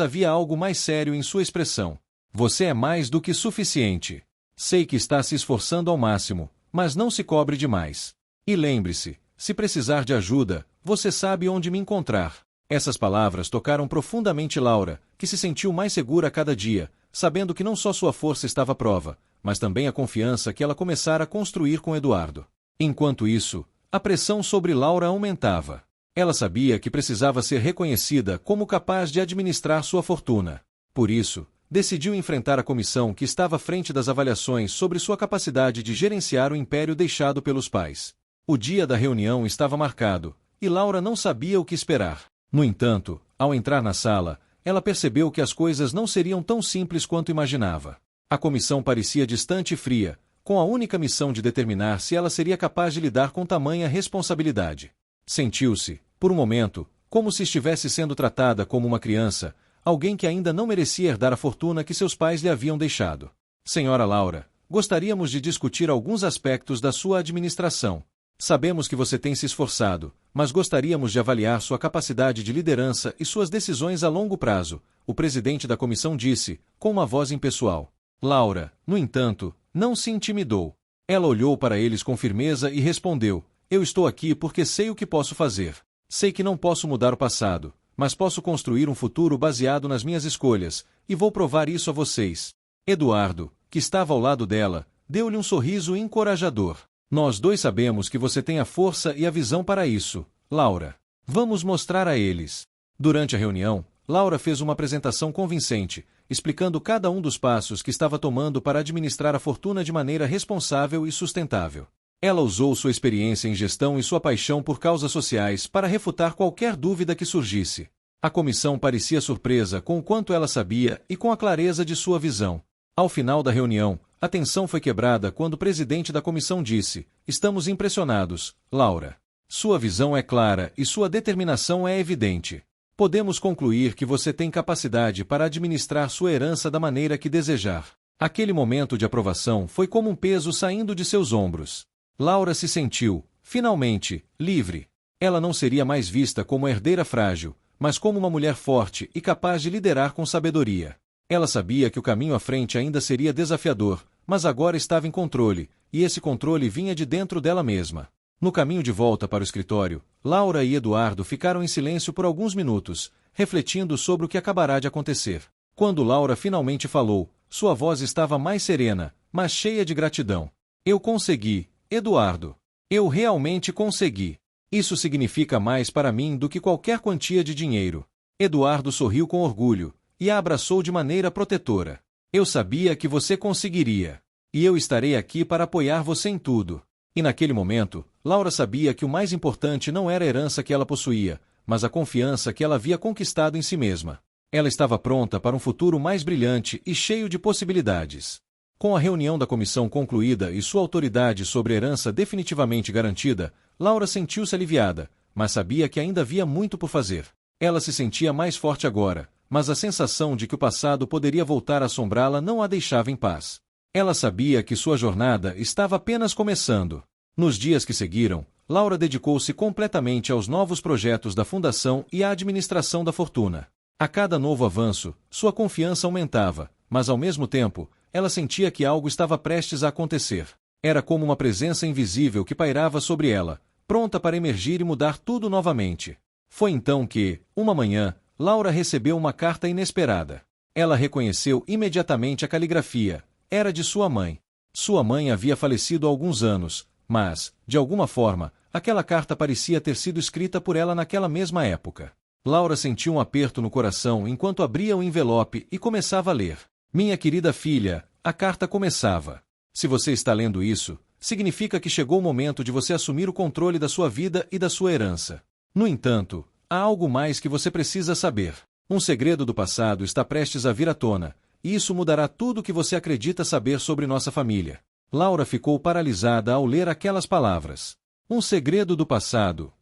havia algo mais sério em sua expressão. Você é mais do que suficiente. Sei que está se esforçando ao máximo, mas não se cobre demais. E lembre-se, se precisar de ajuda, você sabe onde me encontrar. Essas palavras tocaram profundamente Laura, que se sentiu mais segura a cada dia, sabendo que não só sua força estava à prova, mas também a confiança que ela começara a construir com Eduardo. Enquanto isso, a pressão sobre Laura aumentava. Ela sabia que precisava ser reconhecida como capaz de administrar sua fortuna. Por isso, decidiu enfrentar a comissão que estava à frente das avaliações sobre sua capacidade de gerenciar o império deixado pelos pais. O dia da reunião estava marcado, e Laura não sabia o que esperar. No entanto, ao entrar na sala, ela percebeu que as coisas não seriam tão simples quanto imaginava. A comissão parecia distante e fria, com a única missão de determinar se ela seria capaz de lidar com tamanha responsabilidade. Sentiu-se, por um momento, como se estivesse sendo tratada como uma criança, alguém que ainda não merecia herdar a fortuna que seus pais lhe haviam deixado. Senhora Laura, gostaríamos de discutir alguns aspectos da sua administração. Sabemos que você tem se esforçado, mas gostaríamos de avaliar sua capacidade de liderança e suas decisões a longo prazo, o presidente da comissão disse, com uma voz impessoal. Laura, no entanto, não se intimidou. Ela olhou para eles com firmeza e respondeu, eu estou aqui porque sei o que posso fazer. Sei que não posso mudar o passado, mas posso construir um futuro baseado nas minhas escolhas, e vou provar isso a vocês. Eduardo, que estava ao lado dela, deu-lhe um sorriso encorajador. Nós dois sabemos que você tem a força e a visão para isso, Laura. Vamos mostrar a eles. Durante a reunião, Laura fez uma apresentação convincente, explicando cada um dos passos que estava tomando para administrar a fortuna de maneira responsável e sustentável. Ela usou sua experiência em gestão e sua paixão por causas sociais para refutar qualquer dúvida que surgisse. A comissão parecia surpresa com o quanto ela sabia e com a clareza de sua visão. Ao final da reunião, a tensão foi quebrada quando o presidente da comissão disse, estamos impressionados, Laura. Sua visão é clara e sua determinação é evidente. Podemos concluir que você tem capacidade para administrar sua herança da maneira que desejar. Aquele momento de aprovação foi como um peso saindo de seus ombros. Laura se sentiu, finalmente, livre. Ela não seria mais vista como herdeira frágil, mas como uma mulher forte e capaz de liderar com sabedoria. Ela sabia que o caminho à frente ainda seria desafiador, mas agora estava em controle, e esse controle vinha de dentro dela mesma. No caminho de volta para o escritório, Laura e Eduardo ficaram em silêncio por alguns minutos, refletindo sobre o que acabará de acontecer. Quando Laura finalmente falou, sua voz estava mais serena, mas cheia de gratidão. Eu consegui, Eduardo. Eu realmente consegui. Isso significa mais para mim do que qualquer quantia de dinheiro. Eduardo sorriu com orgulho e a abraçou de maneira protetora. Eu sabia que você conseguiria. E eu estarei aqui para apoiar você em tudo. E naquele momento, Laura sabia que o mais importante não era a herança que ela possuía, mas a confiança que ela havia conquistado em si mesma. Ela estava pronta para um futuro mais brilhante e cheio de possibilidades. Com a reunião da comissão concluída e sua autoridade sobre a herança definitivamente garantida, Laura sentiu-se aliviada, mas sabia que ainda havia muito por fazer. Ela se sentia mais forte agora, mas a sensação de que o passado poderia voltar a assombrá-la não a deixava em paz. Ela sabia que sua jornada estava apenas começando. Nos dias que seguiram, Laura dedicou-se completamente aos novos projetos da fundação e à administração da fortuna. A cada novo avanço, sua confiança aumentava, mas ao mesmo tempo, ela sentia que algo estava prestes a acontecer. Era como uma presença invisível que pairava sobre ela, pronta para emergir e mudar tudo novamente. Foi então que, uma manhã, Laura recebeu uma carta inesperada. Ela reconheceu imediatamente a caligrafia. Era de sua mãe. Sua mãe havia falecido há alguns anos, mas, de alguma forma, aquela carta parecia ter sido escrita por ela naquela mesma época. Laura sentiu um aperto no coração enquanto abria o envelope e começava a ler. Minha querida filha, a carta começava. Se você está lendo isso, significa que chegou o momento de você assumir o controle da sua vida e da sua herança. No entanto, há algo mais que você precisa saber. Um segredo do passado está prestes a vir à tona, e isso mudará tudo o que você acredita saber sobre nossa família. Laura ficou paralisada ao ler aquelas palavras. Um segredo do passado.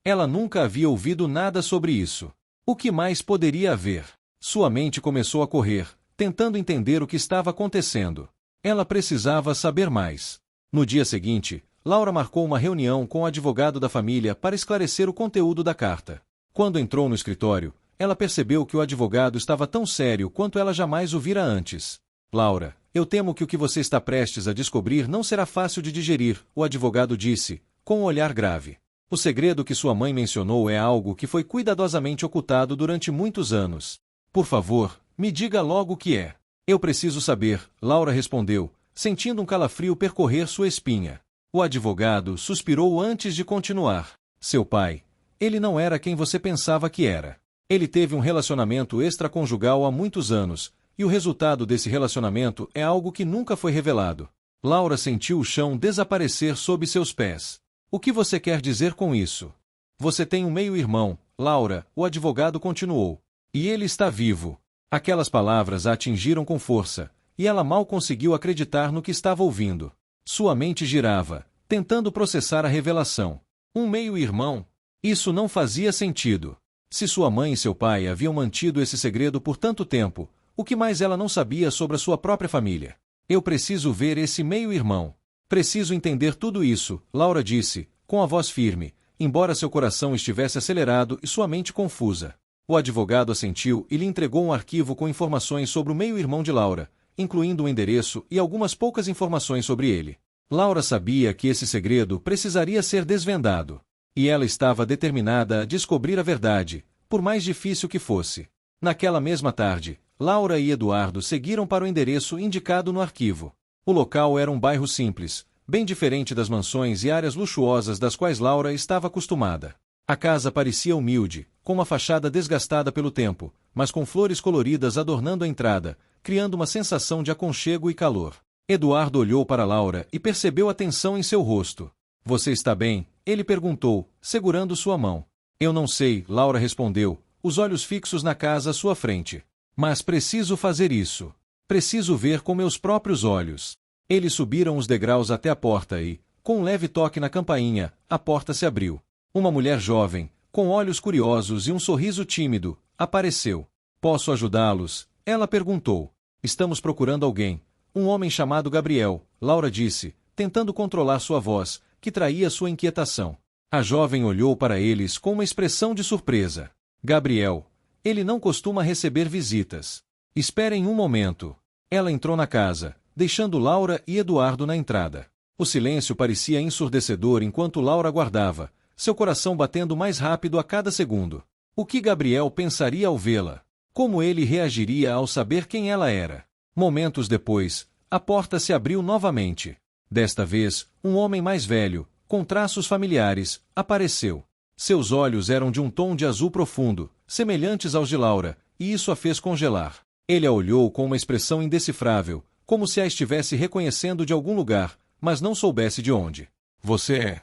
Ela nunca havia ouvido nada sobre isso. O que mais poderia haver? Sua mente começou a correr, tentando entender o que estava acontecendo. Ela precisava saber mais. No dia seguinte, Laura marcou uma reunião com o advogado da família para esclarecer o conteúdo da carta. Quando entrou no escritório, ela percebeu que o advogado estava tão sério quanto ela jamais o vira antes. Laura, eu temo que o que você está prestes a descobrir não será fácil de digerir, o advogado disse, com um olhar grave. O segredo que sua mãe mencionou é algo que foi cuidadosamente ocultado durante muitos anos. Por favor, me diga logo o que é. Eu preciso saber, Laura respondeu, sentindo um calafrio percorrer sua espinha. O advogado suspirou antes de continuar. Seu pai. Ele não era quem você pensava que era. Ele teve um relacionamento extraconjugal há muitos anos, e o resultado desse relacionamento é algo que nunca foi revelado. Laura sentiu o chão desaparecer sob seus pés. O que você quer dizer com isso? Você tem um meio-irmão, Laura, o advogado continuou. E ele está vivo. Aquelas palavras a atingiram com força, e ela mal conseguiu acreditar no que estava ouvindo. Sua mente girava, tentando processar a revelação. Um meio-irmão? Isso não fazia sentido. Se sua mãe e seu pai haviam mantido esse segredo por tanto tempo, o que mais ela não sabia sobre a sua própria família? Eu preciso ver esse meio-irmão. Preciso entender tudo isso, Laura disse, com a voz firme, embora seu coração estivesse acelerado e sua mente confusa. O advogado assentiu e lhe entregou um arquivo com informações sobre o meio-irmão de Laura, incluindo um endereço e algumas poucas informações sobre ele. Laura sabia que esse segredo precisaria ser desvendado. E ela estava determinada a descobrir a verdade, por mais difícil que fosse. Naquela mesma tarde, Laura e Eduardo seguiram para o endereço indicado no arquivo. O local era um bairro simples, bem diferente das mansões e áreas luxuosas das quais Laura estava acostumada. A casa parecia humilde, com uma fachada desgastada pelo tempo, mas com flores coloridas adornando a entrada, criando uma sensação de aconchego e calor. Eduardo olhou para Laura e percebeu a tensão em seu rosto. Você está bem? Ele perguntou, segurando sua mão. Eu não sei, Laura respondeu, os olhos fixos na casa à sua frente. Mas preciso fazer isso. Preciso ver com meus próprios olhos. Eles subiram os degraus até a porta e, com um leve toque na campainha, a porta se abriu. Uma mulher jovem, com olhos curiosos e um sorriso tímido, apareceu. Posso ajudá-los? Ela perguntou. Estamos procurando alguém. Um homem chamado Gabriel, Laura disse, tentando controlar sua voz, que traía sua inquietação. A jovem olhou para eles com uma expressão de surpresa. Gabriel. Ele não costuma receber visitas. Esperem um momento. Ela entrou na casa, deixando Laura e Eduardo na entrada. O silêncio parecia ensurdecedor enquanto Laura aguardava, seu coração batendo mais rápido a cada segundo. O que Gabriel pensaria ao vê-la? Como ele reagiria ao saber quem ela era? Momentos depois, a porta se abriu novamente. Desta vez, um homem mais velho, com traços familiares, apareceu. Seus olhos eram de um tom de azul profundo, semelhantes aos de Laura, e isso a fez congelar. Ele a olhou com uma expressão indecifrável, como se a estivesse reconhecendo de algum lugar, mas não soubesse de onde. Você é?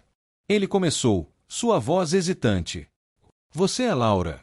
Ele começou, sua voz hesitante. Você é Laura.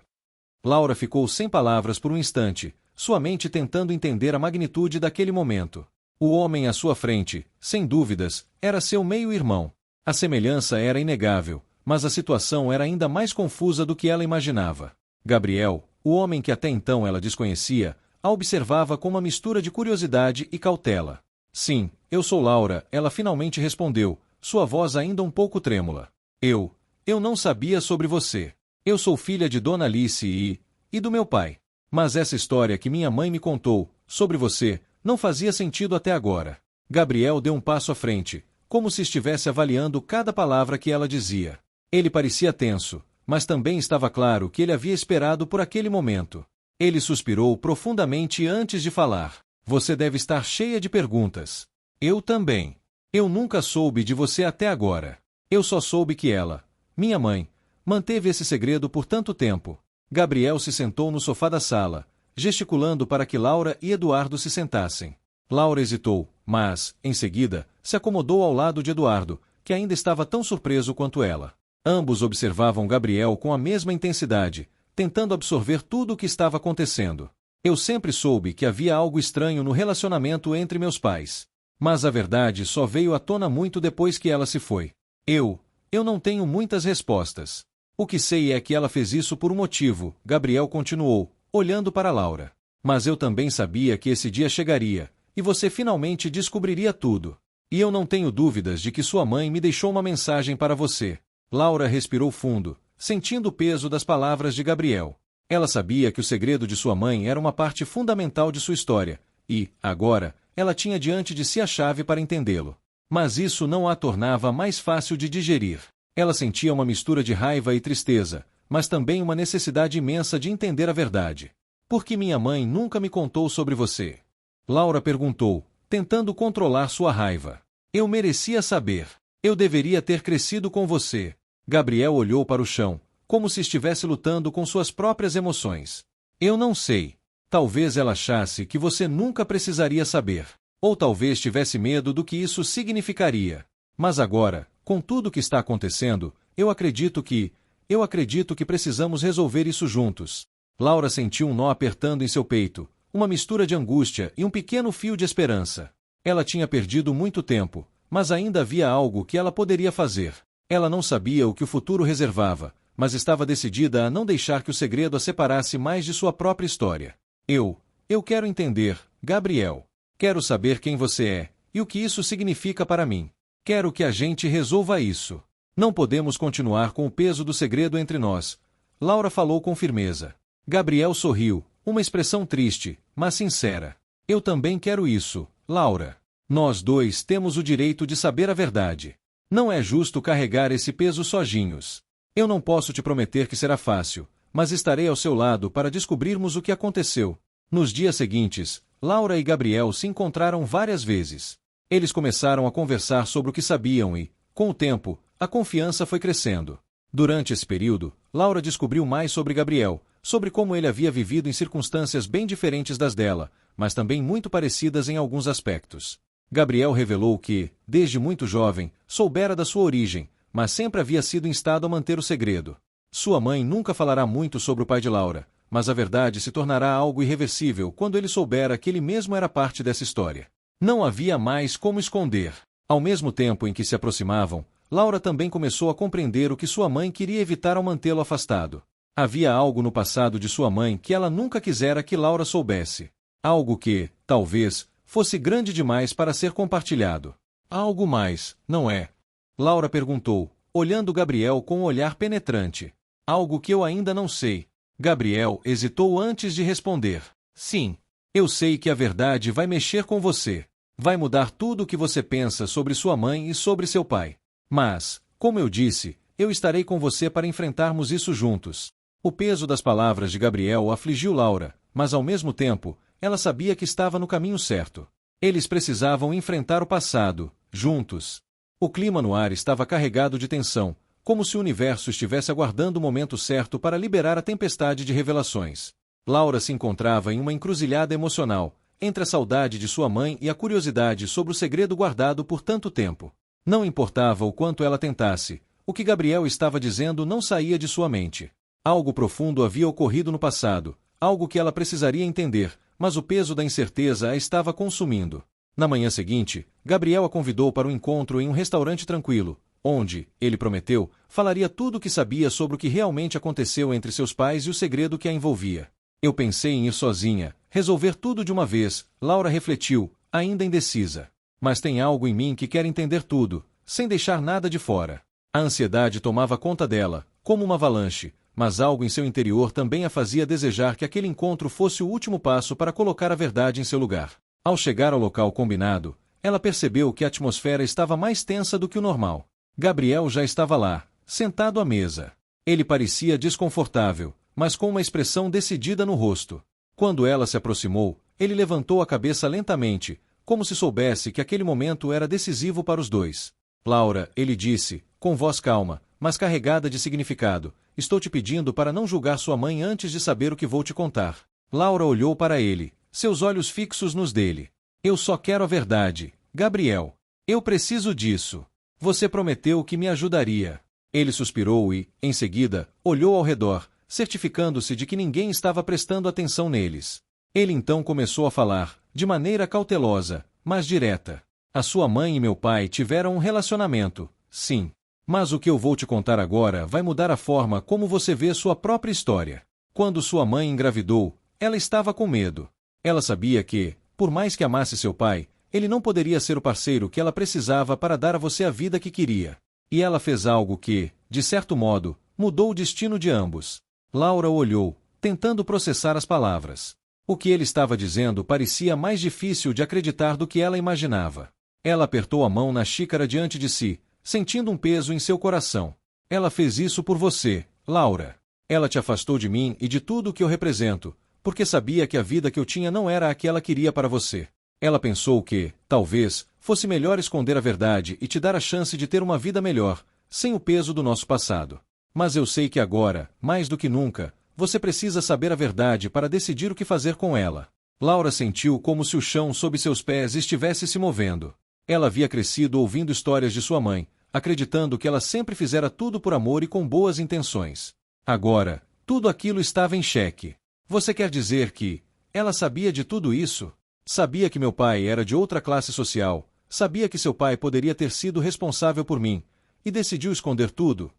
Laura ficou sem palavras por um instante, sua mente tentando entender a magnitude daquele momento. O homem à sua frente, sem dúvidas, era seu meio-irmão. A semelhança era inegável, mas a situação era ainda mais confusa do que ela imaginava. Gabriel, o homem que até então ela desconhecia, a observava com uma mistura de curiosidade e cautela. Sim, eu sou Laura, ela finalmente respondeu, sua voz ainda um pouco trêmula. Eu não sabia sobre você. Eu sou filha de Dona Alice e do meu pai. Mas essa história que minha mãe me contou, sobre você, não fazia sentido até agora. Gabriel deu um passo à frente, como se estivesse avaliando cada palavra que ela dizia. Ele parecia tenso, mas também estava claro que ele havia esperado por aquele momento. Ele suspirou profundamente antes de falar. Você deve estar cheia de perguntas. Eu também. Eu nunca soube de você até agora. Eu só soube que ela, minha mãe, manteve esse segredo por tanto tempo. Gabriel se sentou no sofá da sala, gesticulando para que Laura e Eduardo se sentassem. Laura hesitou, mas, em seguida, se acomodou ao lado de Eduardo, que ainda estava tão surpreso quanto ela. Ambos observavam Gabriel com a mesma intensidade, tentando absorver tudo o que estava acontecendo. Eu sempre soube que havia algo estranho no relacionamento entre meus pais. Mas a verdade só veio à tona muito depois que ela se foi. Eu não tenho muitas respostas. O que sei é que ela fez isso por um motivo, Gabriel continuou, olhando para Laura. Mas eu também sabia que esse dia chegaria, e você finalmente descobriria tudo. E eu não tenho dúvidas de que sua mãe me deixou uma mensagem para você. Laura respirou fundo, sentindo o peso das palavras de Gabriel. Ela sabia que o segredo de sua mãe era uma parte fundamental de sua história, e, agora, ela tinha diante de si a chave para entendê-lo. Mas isso não a tornava mais fácil de digerir. Ela sentia uma mistura de raiva e tristeza, mas também uma necessidade imensa de entender a verdade. Por que minha mãe nunca me contou sobre você? Laura perguntou, tentando controlar sua raiva. Eu merecia saber. Eu deveria ter crescido com você. Gabriel olhou para o chão, como se estivesse lutando com suas próprias emoções. Eu não sei. Talvez ela achasse que você nunca precisaria saber. Ou talvez tivesse medo do que isso significaria. Mas agora, com tudo o que está acontecendo, eu acredito que precisamos resolver isso juntos. Laura sentiu um nó apertando em seu peito, uma mistura de angústia e um pequeno fio de esperança. Ela tinha perdido muito tempo, mas ainda havia algo que ela poderia fazer. Ela não sabia o que o futuro reservava, mas estava decidida a não deixar que o segredo a separasse mais de sua própria história. Eu quero entender, Gabriel. Quero saber quem você é, e o que isso significa para mim. Quero que a gente resolva isso. Não podemos continuar com o peso do segredo entre nós. Laura falou com firmeza. Gabriel sorriu, uma expressão triste, mas sincera. Eu também quero isso, Laura. Nós dois temos o direito de saber a verdade. Não é justo carregar esse peso sozinhos. Eu não posso te prometer que será fácil, mas estarei ao seu lado para descobrirmos o que aconteceu. Nos dias seguintes, Laura e Gabriel se encontraram várias vezes. Eles começaram a conversar sobre o que sabiam e, com o tempo, a confiança foi crescendo. Durante esse período, Laura descobriu mais sobre Gabriel, sobre como ele havia vivido em circunstâncias bem diferentes das dela, mas também muito parecidas em alguns aspectos. Gabriel revelou que, desde muito jovem, soubera da sua origem, mas sempre havia sido instado a manter o segredo. Sua mãe nunca falará muito sobre o pai de Laura, mas a verdade se tornará algo irreversível quando ele soubera que ele mesmo era parte dessa história. Não havia mais como esconder. Ao mesmo tempo em que se aproximavam, Laura também começou a compreender o que sua mãe queria evitar ao mantê-lo afastado. Havia algo no passado de sua mãe que ela nunca quisera que Laura soubesse. Algo que, talvez, fosse grande demais para ser compartilhado. Algo mais, não é? Laura perguntou, olhando Gabriel com um olhar penetrante. Algo que eu ainda não sei. Gabriel hesitou antes de responder. Sim, eu sei que a verdade vai mexer com você. Vai mudar tudo o que você pensa sobre sua mãe e sobre seu pai. Mas, como eu disse, eu estarei com você para enfrentarmos isso juntos. O peso das palavras de Gabriel afligiu Laura, mas ao mesmo tempo, ela sabia que estava no caminho certo. Eles precisavam enfrentar o passado, juntos. O clima no ar estava carregado de tensão, como se o universo estivesse aguardando o momento certo para liberar a tempestade de revelações. Laura se encontrava em uma encruzilhada emocional, entre a saudade de sua mãe e a curiosidade sobre o segredo guardado por tanto tempo. Não importava o quanto ela tentasse, o que Gabriel estava dizendo não saía de sua mente. Algo profundo havia ocorrido no passado, algo que ela precisaria entender, mas o peso da incerteza a estava consumindo. Na manhã seguinte, Gabriel a convidou para um encontro em um restaurante tranquilo, onde, ele prometeu, falaria tudo o que sabia sobre o que realmente aconteceu entre seus pais e o segredo que a envolvia. Eu pensei em ir sozinha, resolver tudo de uma vez, Laura refletiu, ainda indecisa. Mas tem algo em mim que quer entender tudo, sem deixar nada de fora. A ansiedade tomava conta dela, como uma avalanche, mas algo em seu interior também a fazia desejar que aquele encontro fosse o último passo para colocar a verdade em seu lugar. Ao chegar ao local combinado, ela percebeu que a atmosfera estava mais tensa do que o normal. Gabriel já estava lá, sentado à mesa. Ele parecia desconfortável, mas com uma expressão decidida no rosto. Quando ela se aproximou, ele levantou a cabeça lentamente, como se soubesse que aquele momento era decisivo para os dois. Laura, ele disse, com voz calma, mas carregada de significado, estou te pedindo para não julgar sua mãe antes de saber o que vou te contar. Laura olhou para ele, seus olhos fixos nos dele. Eu só quero a verdade, Gabriel. Eu preciso disso. Você prometeu que me ajudaria. Ele suspirou e, em seguida, olhou ao redor, certificando-se de que ninguém estava prestando atenção neles. Ele então começou a falar, de maneira cautelosa, mas direta. A sua mãe e meu pai tiveram um relacionamento, sim. Mas o que eu vou te contar agora vai mudar a forma como você vê sua própria história. Quando sua mãe engravidou, ela estava com medo. Ela sabia que, por mais que amasse seu pai, ele não poderia ser o parceiro que ela precisava para dar a você a vida que queria. E ela fez algo que, de certo modo, mudou o destino de ambos. Laura o olhou, tentando processar as palavras. O que ele estava dizendo parecia mais difícil de acreditar do que ela imaginava. Ela apertou a mão na xícara diante de si, sentindo um peso em seu coração. Ela fez isso por você, Laura. Ela te afastou de mim e de tudo o que eu represento, porque sabia que a vida que eu tinha não era a que ela queria para você. Ela pensou que, talvez, fosse melhor esconder a verdade e te dar a chance de ter uma vida melhor, sem o peso do nosso passado. Mas eu sei que agora, mais do que nunca, você precisa saber a verdade para decidir o que fazer com ela. Laura sentiu como se o chão sob seus pés estivesse se movendo. Ela havia crescido ouvindo histórias de sua mãe, acreditando que ela sempre fizera tudo por amor e com boas intenções. Agora, tudo aquilo estava em xeque. Você quer dizer que ela sabia de tudo isso? Sabia que meu pai era de outra classe social, sabia que seu pai poderia ter sido responsável por mim, e decidiu esconder tudo?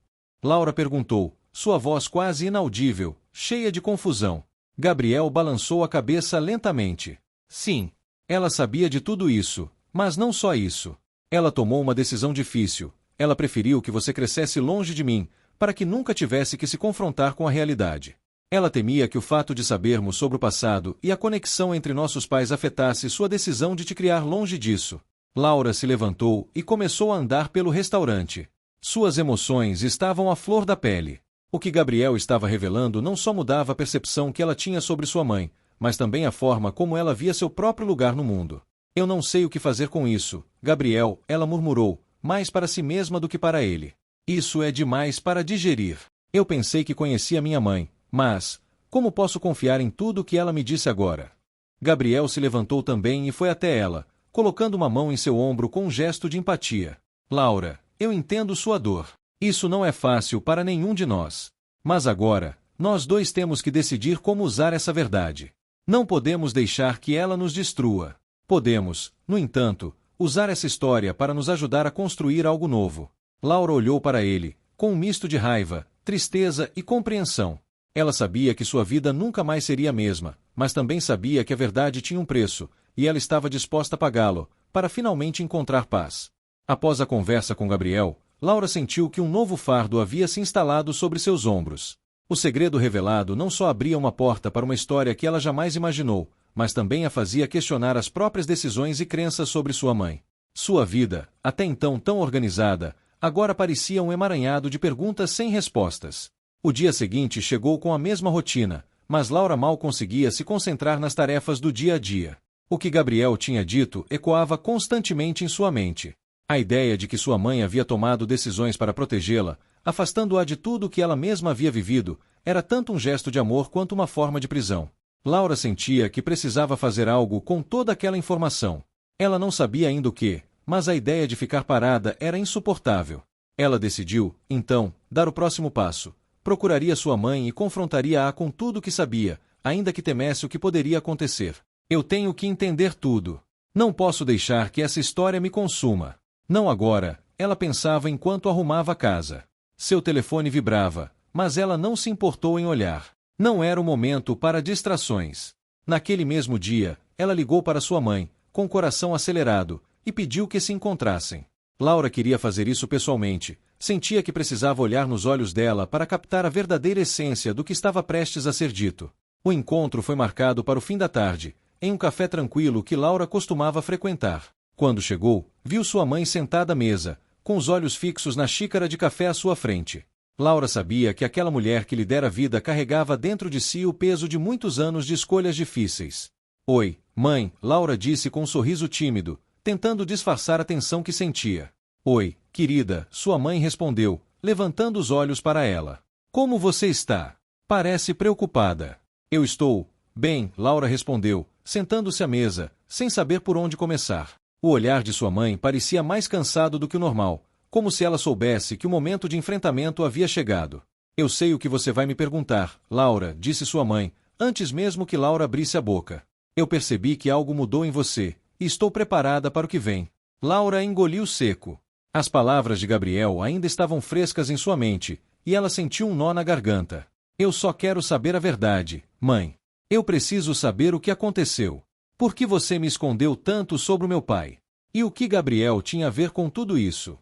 Laura perguntou, sua voz quase inaudível, cheia de confusão. Gabriel balançou a cabeça lentamente. Sim, ela sabia de tudo isso, mas não só isso. Ela tomou uma decisão difícil. Ela preferiu que você crescesse longe de mim, para que nunca tivesse que se confrontar com a realidade. Ela temia que o fato de sabermos sobre o passado e a conexão entre nossos pais afetasse sua decisão de te criar longe disso. Laura se levantou e começou a andar pelo restaurante. Suas emoções estavam à flor da pele. O que Gabriel estava revelando não só mudava a percepção que ela tinha sobre sua mãe, mas também a forma como ela via seu próprio lugar no mundo. Eu não sei o que fazer com isso, Gabriel, ela murmurou, mais para si mesma do que para ele. Isso é demais para digerir. Eu pensei que conhecia minha mãe, mas como posso confiar em tudo o que ela me disse agora? Gabriel se levantou também e foi até ela, colocando uma mão em seu ombro com um gesto de empatia. Laura, eu entendo sua dor. Isso não é fácil para nenhum de nós. Mas agora, nós dois temos que decidir como usar essa verdade. Não podemos deixar que ela nos destrua. Podemos, no entanto, usar essa história para nos ajudar a construir algo novo. Laura olhou para ele, com um misto de raiva, tristeza e compreensão. Ela sabia que sua vida nunca mais seria a mesma, mas também sabia que a verdade tinha um preço, e ela estava disposta a pagá-lo, para finalmente encontrar paz. Após a conversa com Gabriel, Laura sentiu que um novo fardo havia se instalado sobre seus ombros. O segredo revelado não só abria uma porta para uma história que ela jamais imaginou, mas também a fazia questionar as próprias decisões e crenças sobre sua mãe. Sua vida, até então tão organizada, agora parecia um emaranhado de perguntas sem respostas. O dia seguinte chegou com a mesma rotina, mas Laura mal conseguia se concentrar nas tarefas do dia a dia. O que Gabriel tinha dito ecoava constantemente em sua mente. A ideia de que sua mãe havia tomado decisões para protegê-la, afastando-a de tudo o que ela mesma havia vivido, era tanto um gesto de amor quanto uma forma de prisão. Laura sentia que precisava fazer algo com toda aquela informação. Ela não sabia ainda o que, mas a ideia de ficar parada era insuportável. Ela decidiu, então, dar o próximo passo. Procuraria sua mãe e confrontaria-a com tudo o que sabia, ainda que temesse o que poderia acontecer. Eu tenho que entender tudo. Não posso deixar que essa história me consuma. Não agora, ela pensava enquanto arrumava a casa. Seu telefone vibrava, mas ela não se importou em olhar. Não era o momento para distrações. Naquele mesmo dia, ela ligou para sua mãe, com o coração acelerado, e pediu que se encontrassem. Laura queria fazer isso pessoalmente. Sentia que precisava olhar nos olhos dela para captar a verdadeira essência do que estava prestes a ser dito. O encontro foi marcado para o fim da tarde, em um café tranquilo que Laura costumava frequentar. Quando chegou, viu sua mãe sentada à mesa, com os olhos fixos na xícara de café à sua frente. Laura sabia que aquela mulher que lhe dera vida carregava dentro de si o peso de muitos anos de escolhas difíceis. Oi, mãe, Laura disse com um sorriso tímido, tentando disfarçar a tensão que sentia. Oi, querida, sua mãe respondeu, levantando os olhos para ela. Como você está? Parece preocupada. Eu estou bem, Laura respondeu, sentando-se à mesa, sem saber por onde começar. O olhar de sua mãe parecia mais cansado do que o normal, como se ela soubesse que o momento de enfrentamento havia chegado. Eu sei o que você vai me perguntar, Laura, disse sua mãe, antes mesmo que Laura abrisse a boca. Eu percebi que algo mudou em você, e estou preparada para o que vem. Laura engoliu seco. As palavras de Gabriel ainda estavam frescas em sua mente, e ela sentiu um nó na garganta. Eu só quero saber a verdade, mãe. Eu preciso saber o que aconteceu. Por que você me escondeu tanto sobre o meu pai? E o que Gabriel tinha a ver com tudo isso?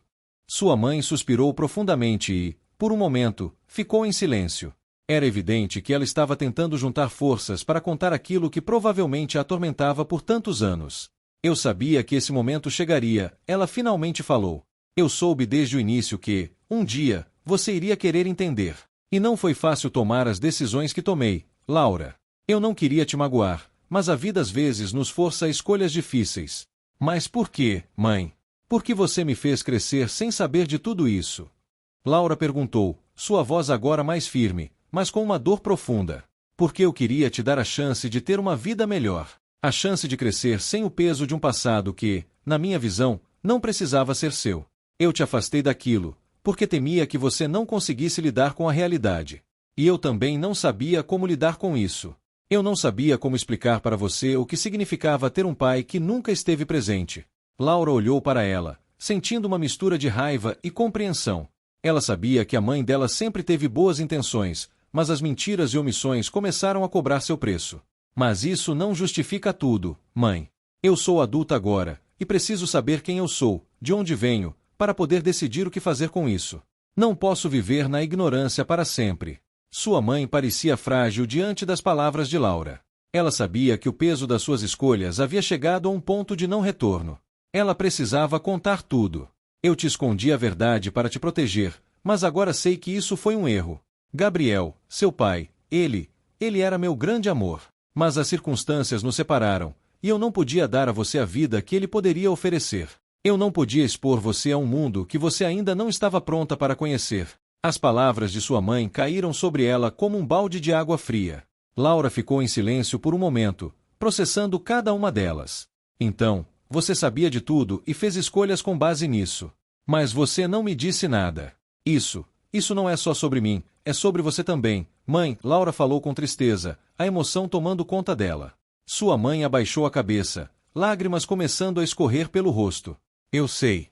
Sua mãe suspirou profundamente e, por um momento, ficou em silêncio. Era evidente que ela estava tentando juntar forças para contar aquilo que provavelmente a atormentava por tantos anos. Eu sabia que esse momento chegaria, ela finalmente falou. Eu soube desde o início que, um dia, você iria querer entender. E não foi fácil tomar as decisões que tomei, Laura. Eu não queria te magoar, mas a vida às vezes nos força a escolhas difíceis. Mas por quê, mãe? Por que você me fez crescer sem saber de tudo isso? Laura perguntou, sua voz agora mais firme, mas com uma dor profunda. Porque eu queria te dar a chance de ter uma vida melhor. A chance de crescer sem o peso de um passado que, na minha visão, não precisava ser seu. Eu te afastei daquilo, porque temia que você não conseguisse lidar com a realidade. E eu também não sabia como lidar com isso. Eu não sabia como explicar para você o que significava ter um pai que nunca esteve presente. Laura olhou para ela, sentindo uma mistura de raiva e compreensão. Ela sabia que a mãe dela sempre teve boas intenções, mas as mentiras e omissões começaram a cobrar seu preço. Mas isso não justifica tudo, mãe. Eu sou adulta agora, e preciso saber quem eu sou, de onde venho, para poder decidir o que fazer com isso. Não posso viver na ignorância para sempre. Sua mãe parecia frágil diante das palavras de Laura. Ela sabia que o peso das suas escolhas havia chegado a um ponto de não retorno. Ela precisava contar tudo. Eu te escondi a verdade para te proteger, mas agora sei que isso foi um erro. Gabriel, seu pai, ele era meu grande amor. Mas as circunstâncias nos separaram, e eu não podia dar a você a vida que ele poderia oferecer. Eu não podia expor você a um mundo que você ainda não estava pronta para conhecer. As palavras de sua mãe caíram sobre ela como um balde de água fria. Laura ficou em silêncio por um momento, processando cada uma delas. Então, você sabia de tudo e fez escolhas com base nisso. Mas você não me disse nada. Isso não é só sobre mim, é sobre você também, mãe, Laura falou com tristeza, a emoção tomando conta dela. Sua mãe abaixou a cabeça, lágrimas começando a escorrer pelo rosto. Eu sei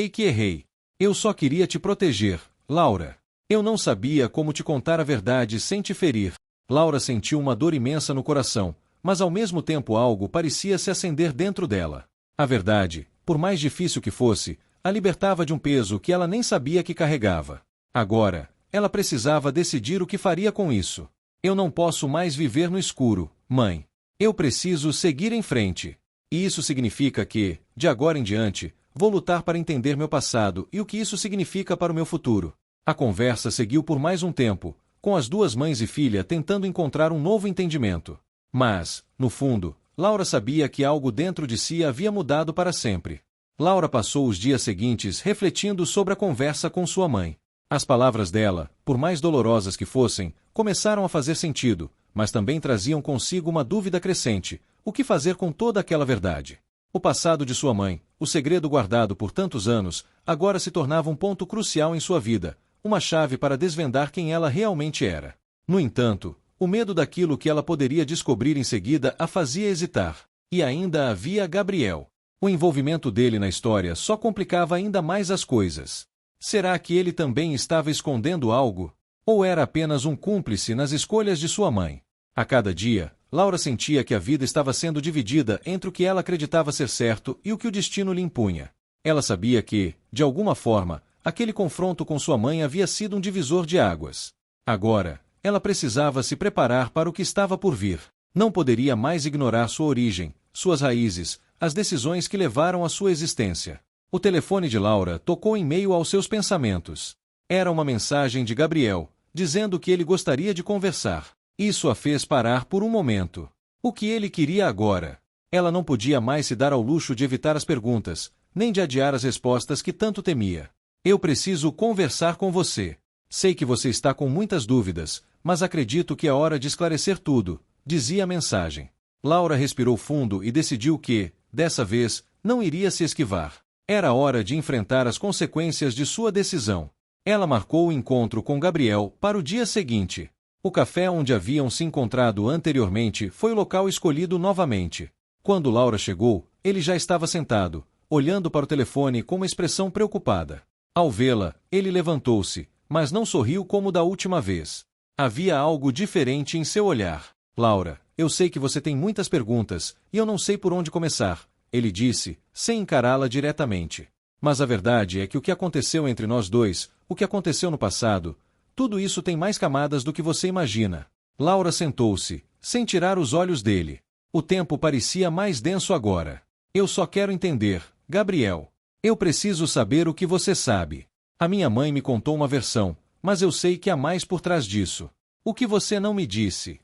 que errei. Eu só queria te proteger, Laura. Eu não sabia como te contar a verdade sem te ferir. Laura sentiu uma dor imensa no coração, mas ao mesmo tempo algo parecia se acender dentro dela. A verdade, por mais difícil que fosse, a libertava de um peso que ela nem sabia que carregava. Agora, ela precisava decidir o que faria com isso. Eu não posso mais viver no escuro, mãe. Eu preciso seguir em frente. E isso significa que, de agora em diante, vou lutar para entender meu passado e o que isso significa para o meu futuro. A conversa seguiu por mais um tempo, com as duas mães e filha tentando encontrar um novo entendimento. Mas, no fundo, Laura sabia que algo dentro de si havia mudado para sempre. Laura passou os dias seguintes refletindo sobre a conversa com sua mãe. As palavras dela, por mais dolorosas que fossem, começaram a fazer sentido, mas também traziam consigo uma dúvida crescente: o que fazer com toda aquela verdade? O passado de sua mãe, o segredo guardado por tantos anos, agora se tornava um ponto crucial em sua vida, uma chave para desvendar quem ela realmente era. No entanto, o medo daquilo que ela poderia descobrir em seguida a fazia hesitar. E ainda havia Gabriel. O envolvimento dele na história só complicava ainda mais as coisas. Será que ele também estava escondendo algo? Ou era apenas um cúmplice nas escolhas de sua mãe? A cada dia, Laura sentia que a vida estava sendo dividida entre o que ela acreditava ser certo e o que o destino lhe impunha. Ela sabia que, de alguma forma, aquele confronto com sua mãe havia sido um divisor de águas. Agora, ela precisava se preparar para o que estava por vir. Não poderia mais ignorar sua origem, suas raízes, as decisões que levaram à sua existência. O telefone de Laura tocou em meio aos seus pensamentos. Era uma mensagem de Gabriel, dizendo que ele gostaria de conversar. Isso a fez parar por um momento. O que ele queria agora? Ela não podia mais se dar ao luxo de evitar as perguntas, nem de adiar as respostas que tanto temia. Eu preciso conversar com você. Sei que você está com muitas dúvidas, mas acredito que é hora de esclarecer tudo, dizia a mensagem. Laura respirou fundo e decidiu que, dessa vez, não iria se esquivar. Era hora de enfrentar as consequências de sua decisão. Ela marcou o encontro com Gabriel para o dia seguinte. O café onde haviam se encontrado anteriormente foi o local escolhido novamente. Quando Laura chegou, ele já estava sentado, olhando para o telefone com uma expressão preocupada. Ao vê-la, ele levantou-se, mas não sorriu como da última vez. Havia algo diferente em seu olhar. Laura, eu sei que você tem muitas perguntas, e eu não sei por onde começar, ele disse, sem encará-la diretamente. Mas a verdade é que o que aconteceu entre nós dois, o que aconteceu no passado, tudo isso tem mais camadas do que você imagina. Laura sentou-se, sem tirar os olhos dele. O tempo parecia mais denso agora. Eu só quero entender, Gabriel. Eu preciso saber o que você sabe. A minha mãe me contou uma versão, mas eu sei que há mais por trás disso. O que você não me disse?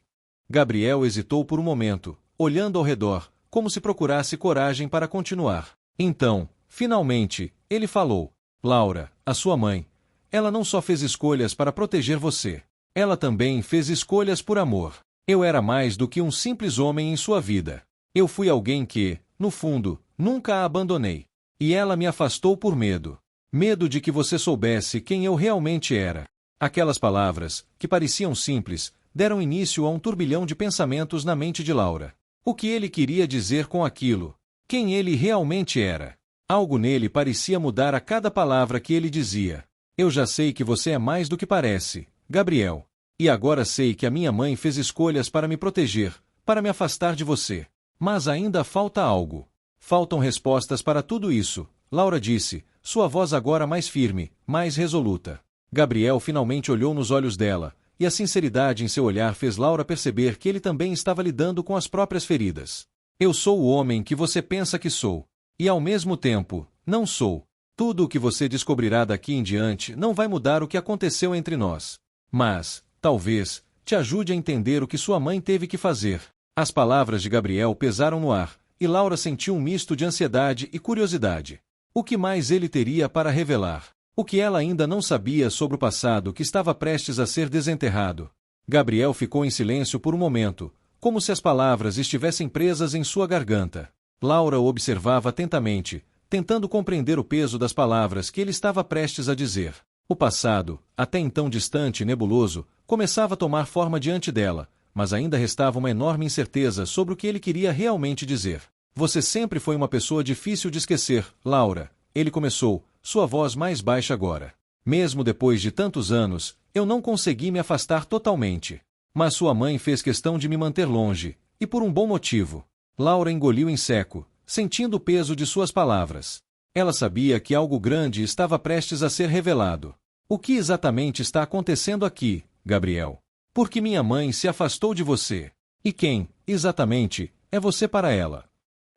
Gabriel hesitou por um momento, olhando ao redor, como se procurasse coragem para continuar. Então, finalmente, ele falou. Laura, a sua mãe. Ela não só fez escolhas para proteger você. Ela também fez escolhas por amor. Eu era mais do que um simples homem em sua vida. Eu fui alguém que, no fundo, nunca a abandonei. E ela me afastou por medo. Medo de que você soubesse quem eu realmente era. Aquelas palavras, que pareciam simples, deram início a um turbilhão de pensamentos na mente de Laura. O que ele queria dizer com aquilo? Quem ele realmente era? Algo nele parecia mudar a cada palavra que ele dizia. Eu já sei que você é mais do que parece, Gabriel. E agora sei que a minha mãe fez escolhas para me proteger, para me afastar de você. Mas ainda falta algo. Faltam respostas para tudo isso, Laura disse, sua voz agora mais firme, mais resoluta. Gabriel finalmente olhou nos olhos dela, e a sinceridade em seu olhar fez Laura perceber que ele também estava lidando com as próprias feridas. Eu sou o homem que você pensa que sou. E ao mesmo tempo, não sou. Tudo o que você descobrirá daqui em diante não vai mudar o que aconteceu entre nós. Mas, talvez, te ajude a entender o que sua mãe teve que fazer. As palavras de Gabriel pesaram no ar, e Laura sentiu um misto de ansiedade e curiosidade. O que mais ele teria para revelar? O que ela ainda não sabia sobre o passado que estava prestes a ser desenterrado? Gabriel ficou em silêncio por um momento, como se as palavras estivessem presas em sua garganta. Laura o observava atentamente, tentando compreender o peso das palavras que ele estava prestes a dizer. O passado, até então distante e nebuloso, começava a tomar forma diante dela, mas ainda restava uma enorme incerteza sobre o que ele queria realmente dizer. Você sempre foi uma pessoa difícil de esquecer, Laura, ele começou, sua voz mais baixa agora. Mesmo depois de tantos anos, eu não consegui me afastar totalmente. Mas sua mãe fez questão de me manter longe, e por um bom motivo. Laura engoliu em seco, sentindo o peso de suas palavras. Ela sabia que algo grande estava prestes a ser revelado. O que exatamente está acontecendo aqui, Gabriel? Por que minha mãe se afastou de você? E quem, exatamente, é você para ela?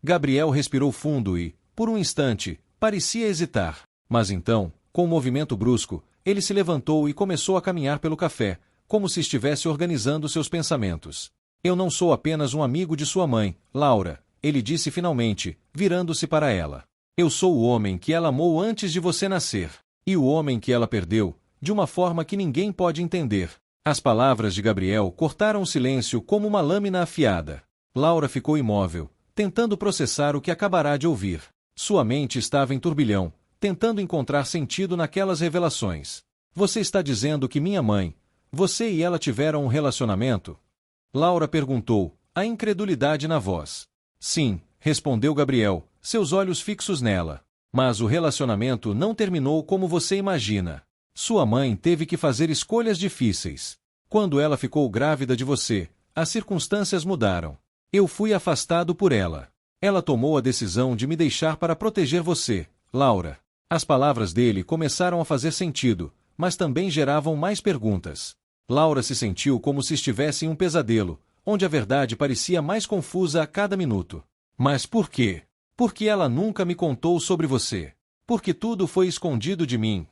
Gabriel respirou fundo e, por um instante, parecia hesitar. Mas então, com um movimento brusco, ele se levantou e começou a caminhar pelo café, como se estivesse organizando seus pensamentos. Eu não sou apenas um amigo de sua mãe, Laura, ele disse finalmente, virando-se para ela. Eu sou o homem que ela amou antes de você nascer. E o homem que ela perdeu, de uma forma que ninguém pode entender. As palavras de Gabriel cortaram o silêncio como uma lâmina afiada. Laura ficou imóvel, tentando processar o que acabará de ouvir. Sua mente estava em turbilhão, tentando encontrar sentido naquelas revelações. Você está dizendo que minha mãe, você e ela tiveram um relacionamento? Laura perguntou, a incredulidade na voz. Sim, respondeu Gabriel, seus olhos fixos nela. Mas o relacionamento não terminou como você imagina. Sua mãe teve que fazer escolhas difíceis. Quando ela ficou grávida de você, as circunstâncias mudaram. Eu fui afastado por ela. Ela tomou a decisão de me deixar para proteger você, Laura. As palavras dele começaram a fazer sentido, mas também geravam mais perguntas. Laura se sentiu como se estivesse em um pesadelo, onde a verdade parecia mais confusa a cada minuto. Mas por quê? Porque ela nunca me contou sobre você. Porque tudo foi escondido de mim.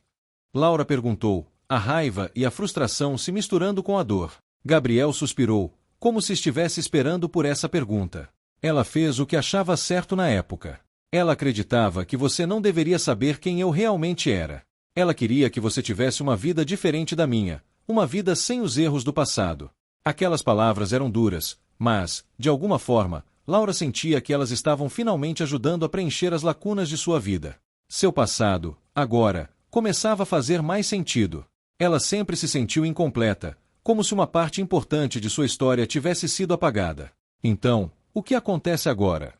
Laura perguntou, a raiva e a frustração se misturando com a dor. Gabriel suspirou, como se estivesse esperando por essa pergunta. Ela fez o que achava certo na época. Ela acreditava que você não deveria saber quem eu realmente era. Ela queria que você tivesse uma vida diferente da minha, uma vida sem os erros do passado. Aquelas palavras eram duras, mas, de alguma forma, Laura sentia que elas estavam finalmente ajudando a preencher as lacunas de sua vida. Seu passado, agora, começava a fazer mais sentido. Ela sempre se sentiu incompleta, como se uma parte importante de sua história tivesse sido apagada. Então, o que acontece agora?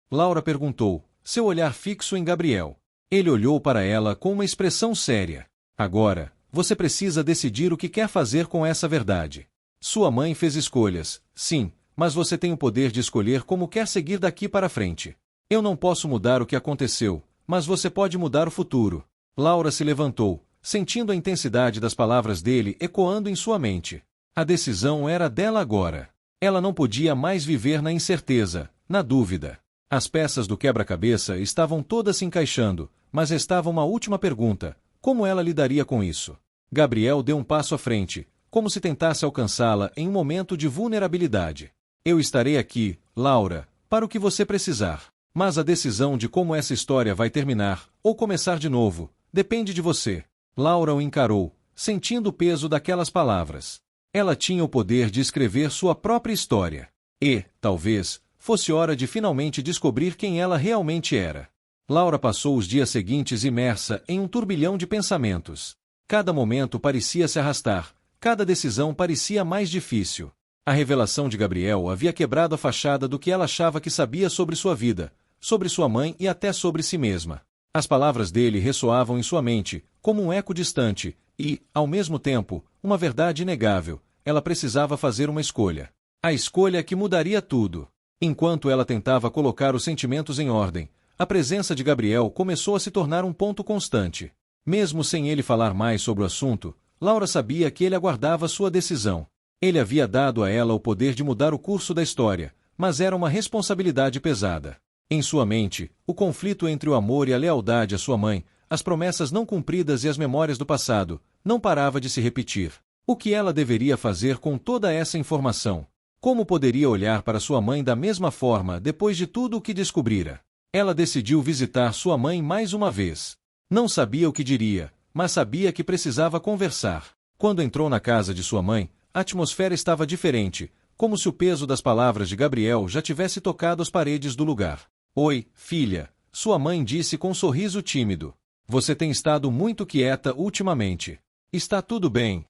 Laura perguntou, seu olhar fixo em Gabriel. Ele olhou para ela com uma expressão séria. Agora, você precisa decidir o que quer fazer com essa verdade. Sua mãe fez escolhas, sim, mas você tem o poder de escolher como quer seguir daqui para frente. Eu não posso mudar o que aconteceu, mas você pode mudar o futuro. Laura se levantou, sentindo a intensidade das palavras dele ecoando em sua mente. A decisão era dela agora. Ela não podia mais viver na incerteza, na dúvida. As peças do quebra-cabeça estavam todas se encaixando, mas restava uma última pergunta: como ela lidaria com isso? Gabriel deu um passo à frente, como se tentasse alcançá-la em um momento de vulnerabilidade. Eu estarei aqui, Laura, para o que você precisar. Mas a decisão de como essa história vai terminar, ou começar de novo, depende de você. Laura o encarou, sentindo o peso daquelas palavras. Ela tinha o poder de escrever sua própria história. E, talvez, fosse hora de finalmente descobrir quem ela realmente era. Laura passou os dias seguintes imersa em um turbilhão de pensamentos. Cada momento parecia se arrastar, cada decisão parecia mais difícil. A revelação de Gabriel havia quebrado a fachada do que ela achava que sabia sobre sua vida, sobre sua mãe e até sobre si mesma. As palavras dele ressoavam em sua mente, como um eco distante, e, ao mesmo tempo, uma verdade inegável. Ela precisava fazer uma escolha. A escolha que mudaria tudo. Enquanto ela tentava colocar os sentimentos em ordem, a presença de Gabriel começou a se tornar um ponto constante. Mesmo sem ele falar mais sobre o assunto, Laura sabia que ele aguardava sua decisão. Ele havia dado a ela o poder de mudar o curso da história, mas era uma responsabilidade pesada. Em sua mente, o conflito entre o amor e a lealdade à sua mãe, as promessas não cumpridas e as memórias do passado, não parava de se repetir. O que ela deveria fazer com toda essa informação? Como poderia olhar para sua mãe da mesma forma depois de tudo o que descobrira? Ela decidiu visitar sua mãe mais uma vez. Não sabia o que diria, mas sabia que precisava conversar. Quando entrou na casa de sua mãe, a atmosfera estava diferente, como se o peso das palavras de Gabriel já tivesse tocado as paredes do lugar. Oi, filha, sua mãe disse com um sorriso tímido. Você tem estado muito quieta ultimamente. Está tudo bem?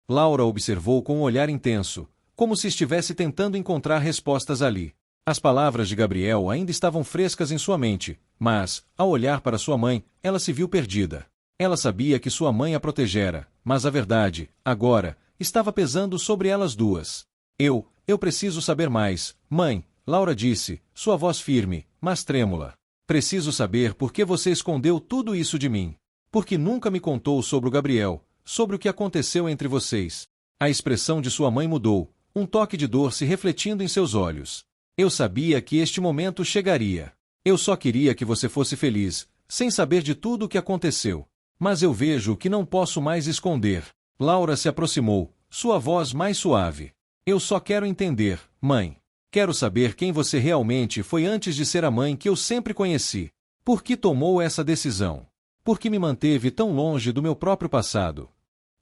Laura observou com um olhar intenso, como se estivesse tentando encontrar respostas ali. As palavras de Gabriel ainda estavam frescas em sua mente, mas, ao olhar para sua mãe, ela se viu perdida. Ela sabia que sua mãe a protegera, mas a verdade, agora, estava pesando sobre elas duas. Eu preciso saber mais, mãe, Laura disse, sua voz firme, mas trêmula. Preciso saber por que você escondeu tudo isso de mim. Porque nunca me contou sobre o Gabriel, sobre o que aconteceu entre vocês. A expressão de sua mãe mudou, um toque de dor se refletindo em seus olhos. Eu sabia que este momento chegaria. Eu só queria que você fosse feliz, sem saber de tudo o que aconteceu. Mas eu vejo que não posso mais esconder. Laura se aproximou, sua voz mais suave. Eu só quero entender, mãe. Quero saber quem você realmente foi antes de ser a mãe que eu sempre conheci. Por que tomou essa decisão? Por que me manteve tão longe do meu próprio passado?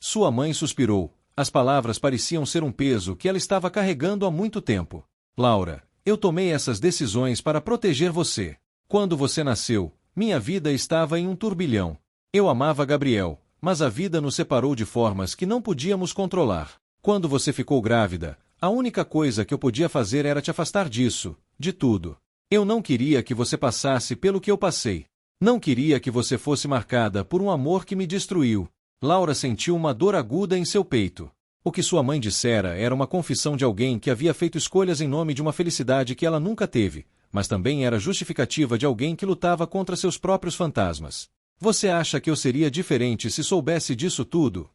Sua mãe suspirou. As palavras pareciam ser um peso que ela estava carregando há muito tempo. Laura, eu tomei essas decisões para proteger você. Quando você nasceu, minha vida estava em um turbilhão. Eu amava Gabriel, mas a vida nos separou de formas que não podíamos controlar. Quando você ficou grávida, a única coisa que eu podia fazer era te afastar disso, de tudo. Eu não queria que você passasse pelo que eu passei. Não queria que você fosse marcada por um amor que me destruiu. Laura sentiu uma dor aguda em seu peito. O que sua mãe dissera era uma confissão de alguém que havia feito escolhas em nome de uma felicidade que ela nunca teve, mas também era justificativa de alguém que lutava contra seus próprios fantasmas. Você acha que eu seria diferente se soubesse disso tudo?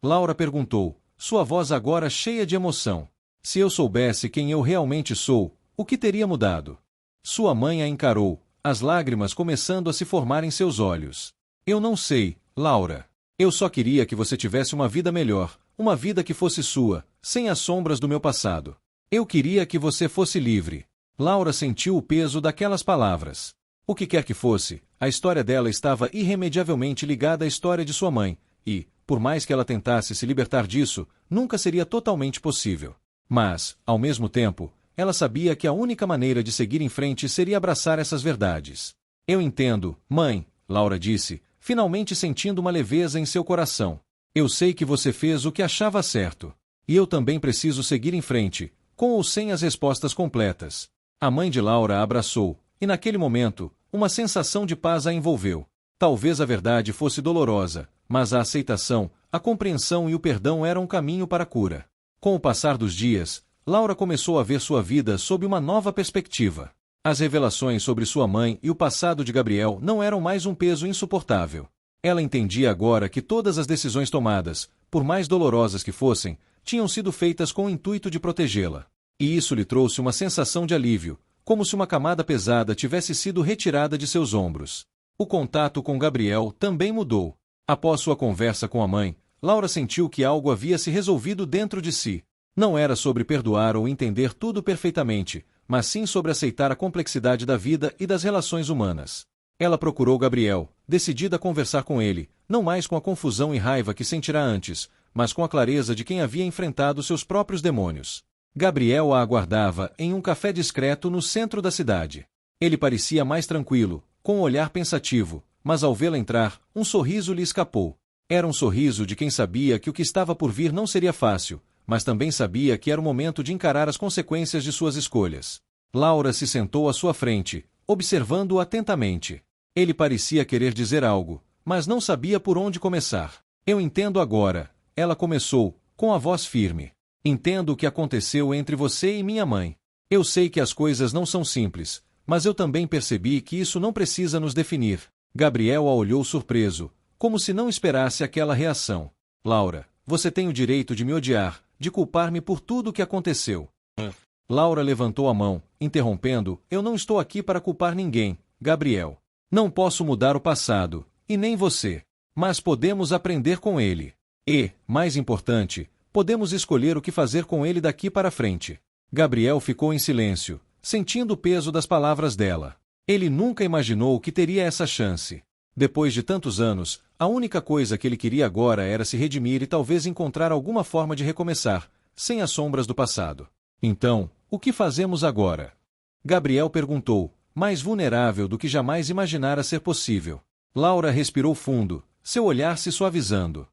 Laura perguntou, sua voz agora cheia de emoção. Se eu soubesse quem eu realmente sou, o que teria mudado? Sua mãe a encarou, as lágrimas começando a se formar em seus olhos. Eu não sei, Laura. Eu só queria que você tivesse uma vida melhor, uma vida que fosse sua, sem as sombras do meu passado. Eu queria que você fosse livre. Laura sentiu o peso daquelas palavras. O que quer que fosse, a história dela estava irremediavelmente ligada à história de sua mãe, e, por mais que ela tentasse se libertar disso, nunca seria totalmente possível. Mas, ao mesmo tempo, ela sabia que a única maneira de seguir em frente seria abraçar essas verdades. Eu entendo, mãe, Laura disse, finalmente sentindo uma leveza em seu coração. Eu sei que você fez o que achava certo. E eu também preciso seguir em frente, com ou sem as respostas completas. A mãe de Laura a abraçou, e naquele momento, uma sensação de paz a envolveu. Talvez a verdade fosse dolorosa, mas a aceitação, a compreensão e o perdão eram um caminho para a cura. Com o passar dos dias, Laura começou a ver sua vida sob uma nova perspectiva. As revelações sobre sua mãe e o passado de Gabriel não eram mais um peso insuportável. Ela entendia agora que todas as decisões tomadas, por mais dolorosas que fossem, tinham sido feitas com o intuito de protegê-la. E isso lhe trouxe uma sensação de alívio, como se uma camada pesada tivesse sido retirada de seus ombros. O contato com Gabriel também mudou. Após sua conversa com a mãe, Laura sentiu que algo havia se resolvido dentro de si. Não era sobre perdoar ou entender tudo perfeitamente, mas sim sobre aceitar a complexidade da vida e das relações humanas. Ela procurou Gabriel, decidida a conversar com ele, não mais com a confusão e raiva que sentirá antes, mas com a clareza de quem havia enfrentado seus próprios demônios. Gabriel a aguardava em um café discreto no centro da cidade. Ele parecia mais tranquilo, com um olhar pensativo, mas ao vê-la entrar, um sorriso lhe escapou. Era um sorriso de quem sabia que o que estava por vir não seria fácil, mas também sabia que era o momento de encarar as consequências de suas escolhas. Laura se sentou à sua frente, observando-o atentamente. Ele parecia querer dizer algo, mas não sabia por onde começar. Eu entendo agora, ela começou, com a voz firme. Entendo o que aconteceu entre você e minha mãe. Eu sei que as coisas não são simples, mas eu também percebi que isso não precisa nos definir. Gabriel a olhou surpreso, como se não esperasse aquela reação. Laura, você tem o direito de me odiar, de culpar-me por tudo o que aconteceu. Laura levantou a mão, interrompendo, eu não estou aqui para culpar ninguém, Gabriel. Não posso mudar o passado, e nem você. Mas podemos aprender com ele. E, mais importante, podemos escolher o que fazer com ele daqui para frente. Gabriel ficou em silêncio, sentindo o peso das palavras dela. Ele nunca imaginou que teria essa chance. Depois de tantos anos, a única coisa que ele queria agora era se redimir e talvez encontrar alguma forma de recomeçar, sem as sombras do passado. Então, o que fazemos agora? Gabriel perguntou, mais vulnerável do que jamais imaginara ser possível. Laura respirou fundo, seu olhar se suavizando.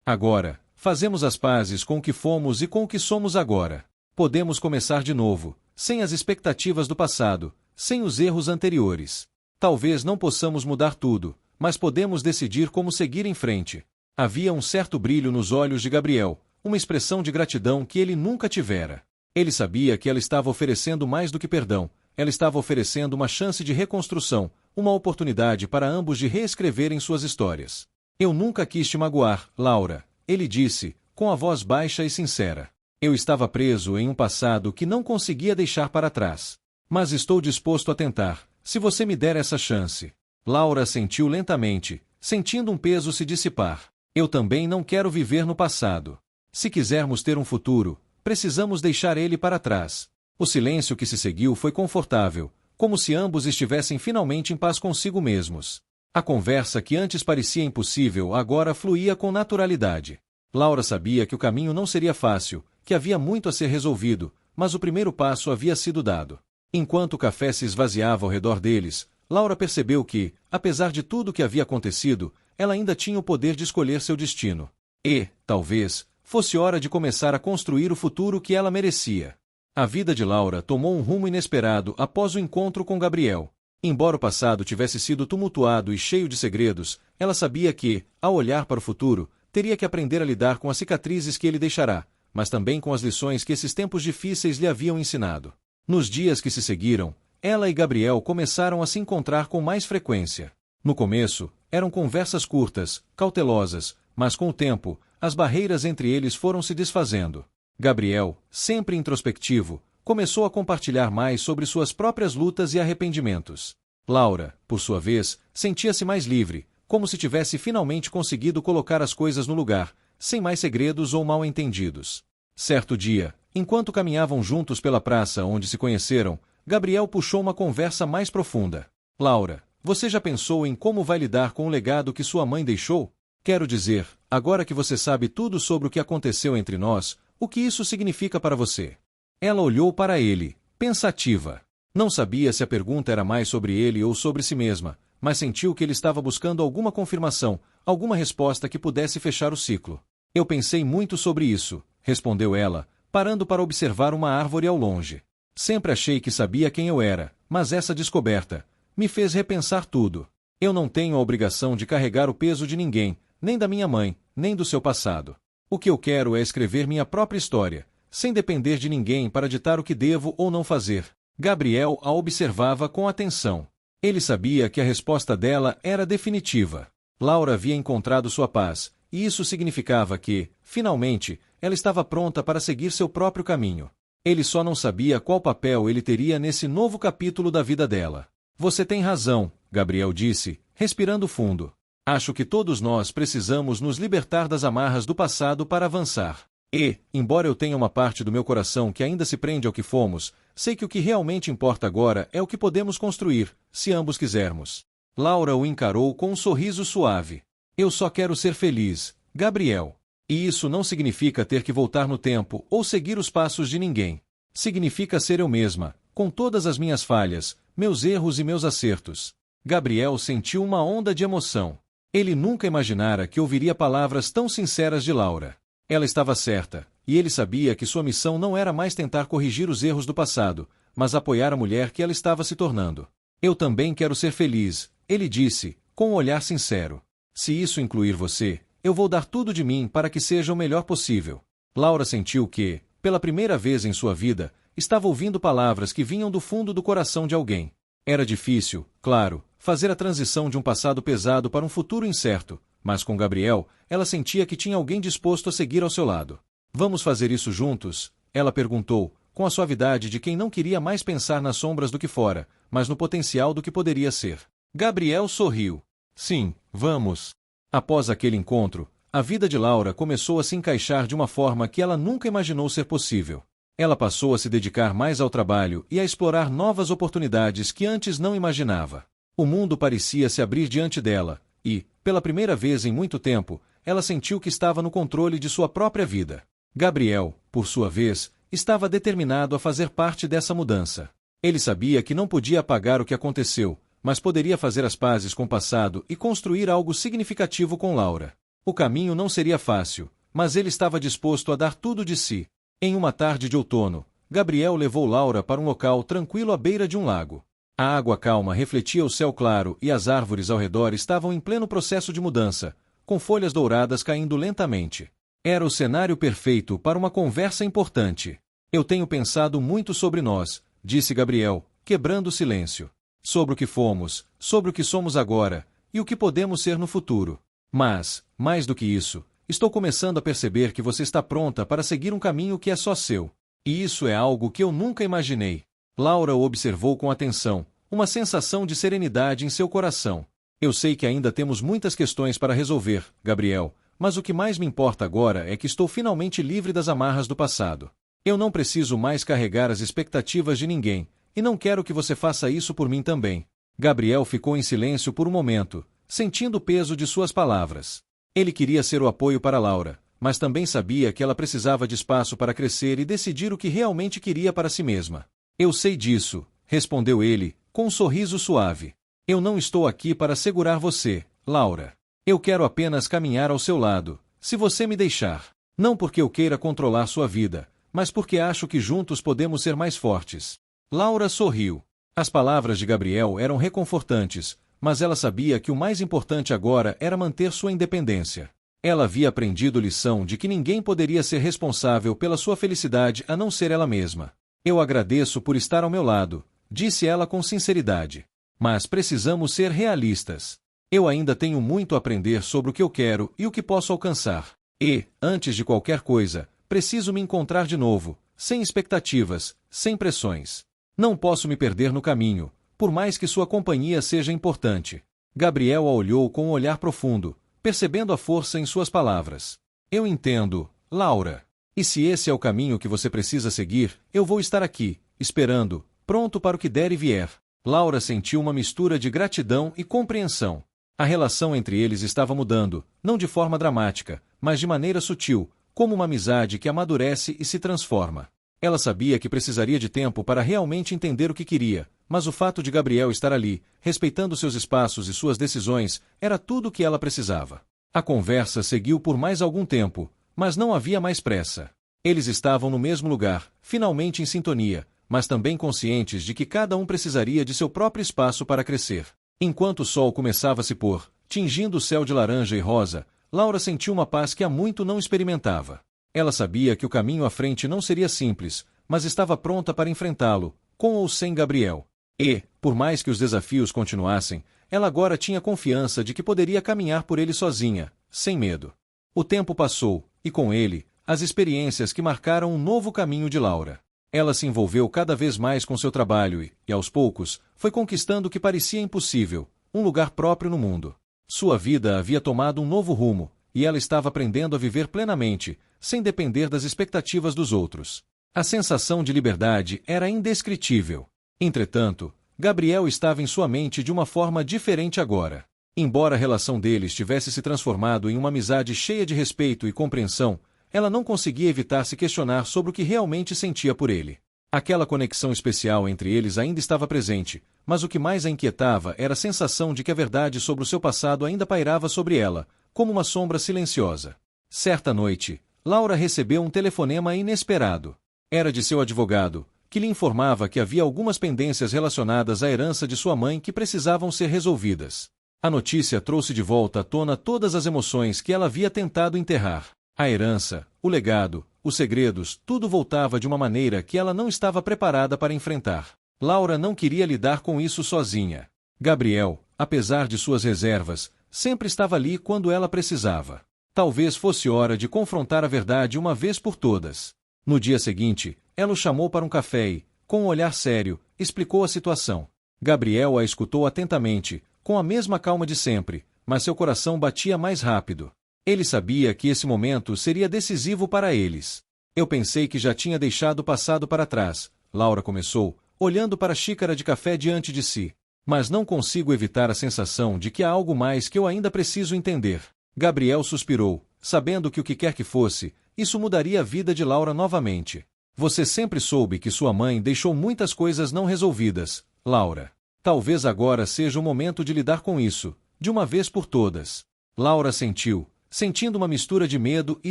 Agora, fazemos as pazes com o que fomos e com o que somos agora. Podemos começar de novo, sem as expectativas do passado, sem os erros anteriores. Talvez não possamos mudar tudo, mas podemos decidir como seguir em frente. Havia um certo brilho nos olhos de Gabriel, uma expressão de gratidão que ele nunca tivera. Ele sabia que ela estava oferecendo mais do que perdão, ela estava oferecendo uma chance de reconstrução, uma oportunidade para ambos de reescreverem suas histórias. Eu nunca quis te magoar, Laura, ele disse, com a voz baixa e sincera. Eu estava preso em um passado que não conseguia deixar para trás. Mas estou disposto a tentar, se você me der essa chance. Laura sentiu lentamente, sentindo um peso se dissipar. Eu também não quero viver no passado. Se quisermos ter um futuro, precisamos deixar ele para trás. O silêncio que se seguiu foi confortável, como se ambos estivessem finalmente em paz consigo mesmos. A conversa que antes parecia impossível agora fluía com naturalidade. Laura sabia que o caminho não seria fácil, que havia muito a ser resolvido, mas o primeiro passo havia sido dado. Enquanto o café se esvaziava ao redor deles, Laura percebeu que, apesar de tudo o que havia acontecido, ela ainda tinha o poder de escolher seu destino. E, talvez, fosse hora de começar a construir o futuro que ela merecia. A vida de Laura tomou um rumo inesperado após o encontro com Gabriel. Embora o passado tivesse sido tumultuado e cheio de segredos, ela sabia que, ao olhar para o futuro, teria que aprender a lidar com as cicatrizes que ele deixará, mas também com as lições que esses tempos difíceis lhe haviam ensinado. Nos dias que se seguiram, ela e Gabriel começaram a se encontrar com mais frequência. No começo, eram conversas curtas, cautelosas, mas com o tempo, as barreiras entre eles foram se desfazendo. Gabriel, sempre introspectivo, começou a compartilhar mais sobre suas próprias lutas e arrependimentos. Laura, por sua vez, sentia-se mais livre, como se tivesse finalmente conseguido colocar as coisas no lugar, sem mais segredos ou mal-entendidos. Certo dia, enquanto caminhavam juntos pela praça onde se conheceram, Gabriel puxou uma conversa mais profunda. Laura, você já pensou em como vai lidar com o legado que sua mãe deixou? Quero dizer, agora que você sabe tudo sobre o que aconteceu entre nós, o que isso significa para você? Ela olhou para ele, pensativa. Não sabia se a pergunta era mais sobre ele ou sobre si mesma, mas sentiu que ele estava buscando alguma confirmação, alguma resposta que pudesse fechar o ciclo. Eu pensei muito sobre isso, respondeu ela, parando para observar uma árvore ao longe. Sempre achei que sabia quem eu era, mas essa descoberta me fez repensar tudo. Eu não tenho a obrigação de carregar o peso de ninguém, nem da minha mãe, nem do seu passado. O que eu quero é escrever minha própria história, sem depender de ninguém para ditar o que devo ou não fazer. Gabriel a observava com atenção. Ele sabia que a resposta dela era definitiva. Laura havia encontrado sua paz, e isso significava que, finalmente, ela estava pronta para seguir seu próprio caminho. Ele só não sabia qual papel ele teria nesse novo capítulo da vida dela. Você tem razão, Gabriel disse, respirando fundo. Acho que todos nós precisamos nos libertar das amarras do passado para avançar. E, embora eu tenha uma parte do meu coração que ainda se prende ao que fomos, sei que o que realmente importa agora é o que podemos construir, se ambos quisermos. Laura o encarou com um sorriso suave. Eu só quero ser feliz, Gabriel. E isso não significa ter que voltar no tempo ou seguir os passos de ninguém. Significa ser eu mesma, com todas as minhas falhas, meus erros e meus acertos. Gabriel sentiu uma onda de emoção. Ele nunca imaginara que ouviria palavras tão sinceras de Laura. Ela estava certa, e ele sabia que sua missão não era mais tentar corrigir os erros do passado, mas apoiar a mulher que ela estava se tornando. Eu também quero ser feliz, ele disse, com um olhar sincero. Se isso incluir você, eu vou dar tudo de mim para que seja o melhor possível. Laura sentiu que, pela primeira vez em sua vida, estava ouvindo palavras que vinham do fundo do coração de alguém. Era difícil, claro, fazer a transição de um passado pesado para um futuro incerto, mas com Gabriel, ela sentia que tinha alguém disposto a seguir ao seu lado. Vamos fazer isso juntos? Ela perguntou, com a suavidade de quem não queria mais pensar nas sombras do que fora, mas no potencial do que poderia ser. Gabriel sorriu. Sim, vamos. Após aquele encontro, a vida de Laura começou a se encaixar de uma forma que ela nunca imaginou ser possível. Ela passou a se dedicar mais ao trabalho e a explorar novas oportunidades que antes não imaginava. O mundo parecia se abrir diante dela, e, pela primeira vez em muito tempo, ela sentiu que estava no controle de sua própria vida. Gabriel, por sua vez, estava determinado a fazer parte dessa mudança. Ele sabia que não podia apagar o que aconteceu, mas poderia fazer as pazes com o passado e construir algo significativo com Laura. O caminho não seria fácil, mas ele estava disposto a dar tudo de si. Em uma tarde de outono, Gabriel levou Laura para um local tranquilo à beira de um lago. A água calma refletia o céu claro e as árvores ao redor estavam em pleno processo de mudança, com folhas douradas caindo lentamente. Era o cenário perfeito para uma conversa importante. Eu tenho pensado muito sobre nós, disse Gabriel, quebrando o silêncio. Sobre o que fomos, sobre o que somos agora, e o que podemos ser no futuro. Mas, mais do que isso, estou começando a perceber que você está pronta para seguir um caminho que é só seu. E isso é algo que eu nunca imaginei. Laura o observou com atenção, uma sensação de serenidade em seu coração. Eu sei que ainda temos muitas questões para resolver, Gabriel, mas o que mais me importa agora é que estou finalmente livre das amarras do passado. Eu não preciso mais carregar as expectativas de ninguém, e não quero que você faça isso por mim também. Gabriel ficou em silêncio por um momento, sentindo o peso de suas palavras. Ele queria ser o apoio para Laura, mas também sabia que ela precisava de espaço para crescer e decidir o que realmente queria para si mesma. Eu sei disso, respondeu ele, com um sorriso suave. Eu não estou aqui para segurar você, Laura. Eu quero apenas caminhar ao seu lado, se você me deixar. Não porque eu queira controlar sua vida, mas porque acho que juntos podemos ser mais fortes. Laura sorriu. As palavras de Gabriel eram reconfortantes, mas ela sabia que o mais importante agora era manter sua independência. Ela havia aprendido lição de que ninguém poderia ser responsável pela sua felicidade a não ser ela mesma. Eu agradeço por estar ao meu lado, disse ela com sinceridade. Mas precisamos ser realistas. Eu ainda tenho muito a aprender sobre o que eu quero e o que posso alcançar. E, antes de qualquer coisa, preciso me encontrar de novo, sem expectativas, sem pressões. Não posso me perder no caminho, por mais que sua companhia seja importante. Gabriel a olhou com um olhar profundo, percebendo a força em suas palavras. Eu entendo, Laura. E se esse é o caminho que você precisa seguir, eu vou estar aqui, esperando, pronto para o que der e vier. Laura sentiu uma mistura de gratidão e compreensão. A relação entre eles estava mudando, não de forma dramática, mas de maneira sutil, como uma amizade que amadurece e se transforma. Ela sabia que precisaria de tempo para realmente entender o que queria, mas o fato de Gabriel estar ali, respeitando seus espaços e suas decisões, era tudo o que ela precisava. A conversa seguiu por mais algum tempo, mas não havia mais pressa. Eles estavam no mesmo lugar, finalmente em sintonia, mas também conscientes de que cada um precisaria de seu próprio espaço para crescer. Enquanto o sol começava a se pôr, tingindo o céu de laranja e rosa, Laura sentiu uma paz que há muito não experimentava. Ela sabia que o caminho à frente não seria simples, mas estava pronta para enfrentá-lo, com ou sem Gabriel. E, por mais que os desafios continuassem, ela agora tinha confiança de que poderia caminhar por ele sozinha, sem medo. O tempo passou, e com ele, as experiências que marcaram um novo caminho de Laura. Ela se envolveu cada vez mais com seu trabalho e, aos poucos, foi conquistando o que parecia impossível, um lugar próprio no mundo. Sua vida havia tomado um novo rumo, e ela estava aprendendo a viver plenamente, sem depender das expectativas dos outros. A sensação de liberdade era indescritível. Entretanto, Gabriel estava em sua mente de uma forma diferente agora. Embora a relação deles tivesse se transformado em uma amizade cheia de respeito e compreensão, ela não conseguia evitar se questionar sobre o que realmente sentia por ele. Aquela conexão especial entre eles ainda estava presente, mas o que mais a inquietava era a sensação de que a verdade sobre o seu passado ainda pairava sobre ela, como uma sombra silenciosa. Certa noite, Laura recebeu um telefonema inesperado. Era de seu advogado, que lhe informava que havia algumas pendências relacionadas à herança de sua mãe que precisavam ser resolvidas. A notícia trouxe de volta à tona todas as emoções que ela havia tentado enterrar. A herança, o legado, os segredos, tudo voltava de uma maneira que ela não estava preparada para enfrentar. Laura não queria lidar com isso sozinha. Gabriel, apesar de suas reservas, sempre estava ali quando ela precisava. Talvez fosse hora de confrontar a verdade uma vez por todas. No dia seguinte, ela o chamou para um café e, com um olhar sério, explicou a situação. Gabriel a escutou atentamente, com a mesma calma de sempre, mas seu coração batia mais rápido. Ele sabia que esse momento seria decisivo para eles. Eu pensei que já tinha deixado o passado para trás, Laura começou, olhando para a xícara de café diante de si. Mas não consigo evitar a sensação de que há algo mais que eu ainda preciso entender. Gabriel suspirou, sabendo que o que quer que fosse, isso mudaria a vida de Laura novamente. Você sempre soube que sua mãe deixou muitas coisas não resolvidas, Laura. Talvez agora seja o momento de lidar com isso, de uma vez por todas. Laura sentiu, sentindo uma mistura de medo e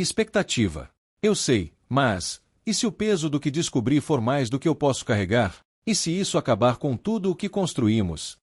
expectativa. Eu sei, mas, e se o peso do que descobri for mais do que eu posso carregar? E se isso acabar com tudo o que construímos?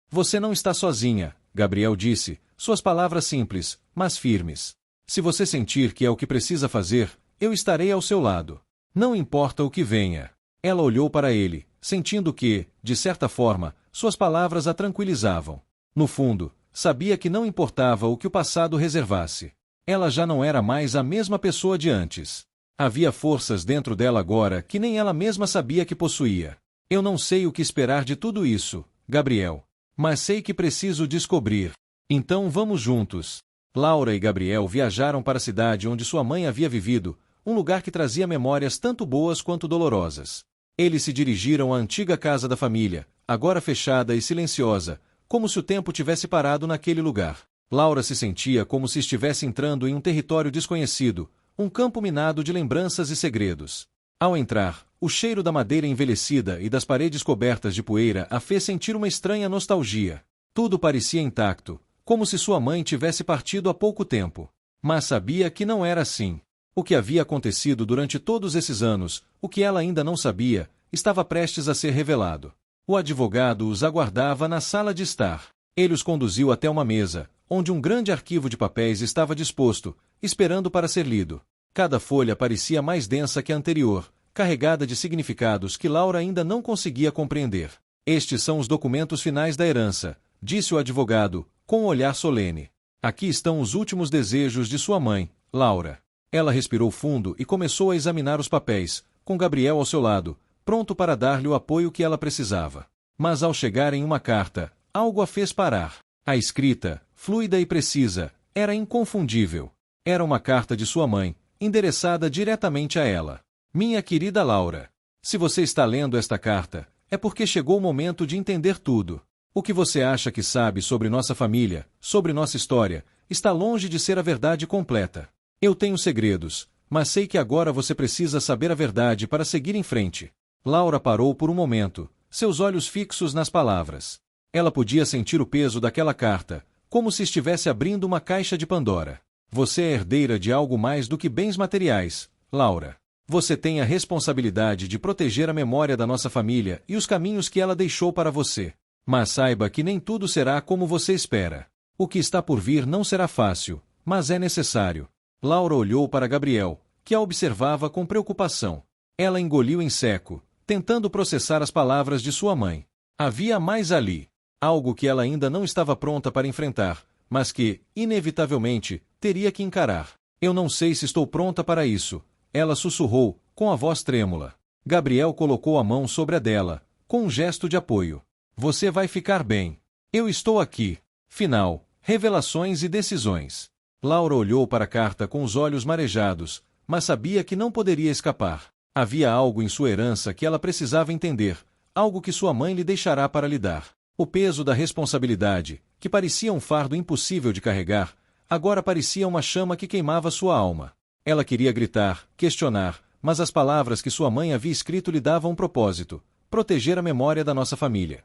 Você não está sozinha, Gabriel disse, suas palavras simples, mas firmes. Se você sentir que é o que precisa fazer, eu estarei ao seu lado. Não importa o que venha. Ela olhou para ele, sentindo que, de certa forma, suas palavras a tranquilizavam. No fundo, sabia que não importava o que o passado reservasse. Ela já não era mais a mesma pessoa de antes. Havia forças dentro dela agora que nem ela mesma sabia que possuía. Eu não sei o que esperar de tudo isso, Gabriel. Mas sei que preciso descobrir. Então vamos juntos. Laura e Gabriel viajaram para a cidade onde sua mãe havia vivido, um lugar que trazia memórias tanto boas quanto dolorosas. Eles se dirigiram à antiga casa da família, agora fechada e silenciosa, como se o tempo tivesse parado naquele lugar. Laura se sentia como se estivesse entrando em um território desconhecido, um campo minado de lembranças e segredos. Ao entrar, o cheiro da madeira envelhecida e das paredes cobertas de poeira a fez sentir uma estranha nostalgia. Tudo parecia intacto, como se sua mãe tivesse partido há pouco tempo. Mas sabia que não era assim. O que havia acontecido durante todos esses anos, o que ela ainda não sabia, estava prestes a ser revelado. O advogado os aguardava na sala de estar. Ele os conduziu até uma mesa, onde um grande arquivo de papéis estava disposto, esperando para ser lido. Cada folha parecia mais densa que a anterior, carregada de significados que Laura ainda não conseguia compreender. Estes são os documentos finais da herança, disse o advogado, com um olhar solene. Aqui estão os últimos desejos de sua mãe, Laura. Ela respirou fundo e começou a examinar os papéis, com Gabriel ao seu lado, pronto para dar-lhe o apoio que ela precisava. Mas ao chegar em uma carta, algo a fez parar. A escrita, fluida e precisa, era inconfundível. Era uma carta de sua mãe, endereçada diretamente a ela. Minha querida Laura, se você está lendo esta carta, é porque chegou o momento de entender tudo. O que você acha que sabe sobre nossa família, sobre nossa história, está longe de ser a verdade completa. Eu tenho segredos, mas sei que agora você precisa saber a verdade para seguir em frente. Laura parou por um momento, seus olhos fixos nas palavras. Ela podia sentir o peso daquela carta, como se estivesse abrindo uma caixa de Pandora. Você é herdeira de algo mais do que bens materiais, Laura. Você tem a responsabilidade de proteger a memória da nossa família e os caminhos que ela deixou para você. Mas saiba que nem tudo será como você espera. O que está por vir não será fácil, mas é necessário. Laura olhou para Gabriel, que a observava com preocupação. Ela engoliu em seco, tentando processar as palavras de sua mãe. Havia mais ali. Algo que ela ainda não estava pronta para enfrentar, mas que, inevitavelmente, teria que encarar. Eu não sei se estou pronta para isso, ela sussurrou, com a voz trêmula. Gabriel colocou a mão sobre a dela, com um gesto de apoio. Você vai ficar bem. Eu estou aqui. Final, revelações e decisões. Laura olhou para a carta com os olhos marejados, mas sabia que não poderia escapar. Havia algo em sua herança que ela precisava entender, algo que sua mãe lhe deixará para lidar. O peso da responsabilidade, que parecia um fardo impossível de carregar, agora parecia uma chama que queimava sua alma. Ela queria gritar, questionar, mas as palavras que sua mãe havia escrito lhe davam um propósito: proteger a memória da nossa família.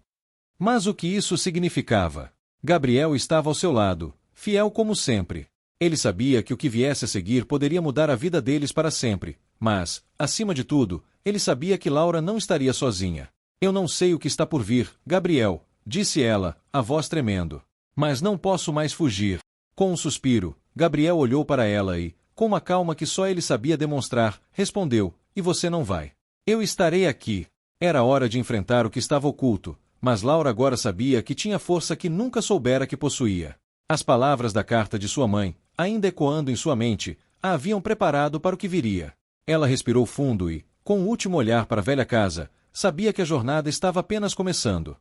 Mas o que isso significava? Gabriel estava ao seu lado, fiel como sempre. Ele sabia que o que viesse a seguir poderia mudar a vida deles para sempre, mas, acima de tudo, ele sabia que Laura não estaria sozinha. Eu não sei o que está por vir, Gabriel, disse ela, a voz tremendo. Mas não posso mais fugir. Com um suspiro, Gabriel olhou para ela e, com uma calma que só ele sabia demonstrar, respondeu: E você não vai? Eu estarei aqui. Era hora de enfrentar o que estava oculto, mas Laura agora sabia que tinha força que nunca soubera que possuía. As palavras da carta de sua mãe, ainda ecoando em sua mente, a haviam preparado para o que viria. Ela respirou fundo e, com o último olhar para a velha casa, sabia que a jornada estava apenas começando.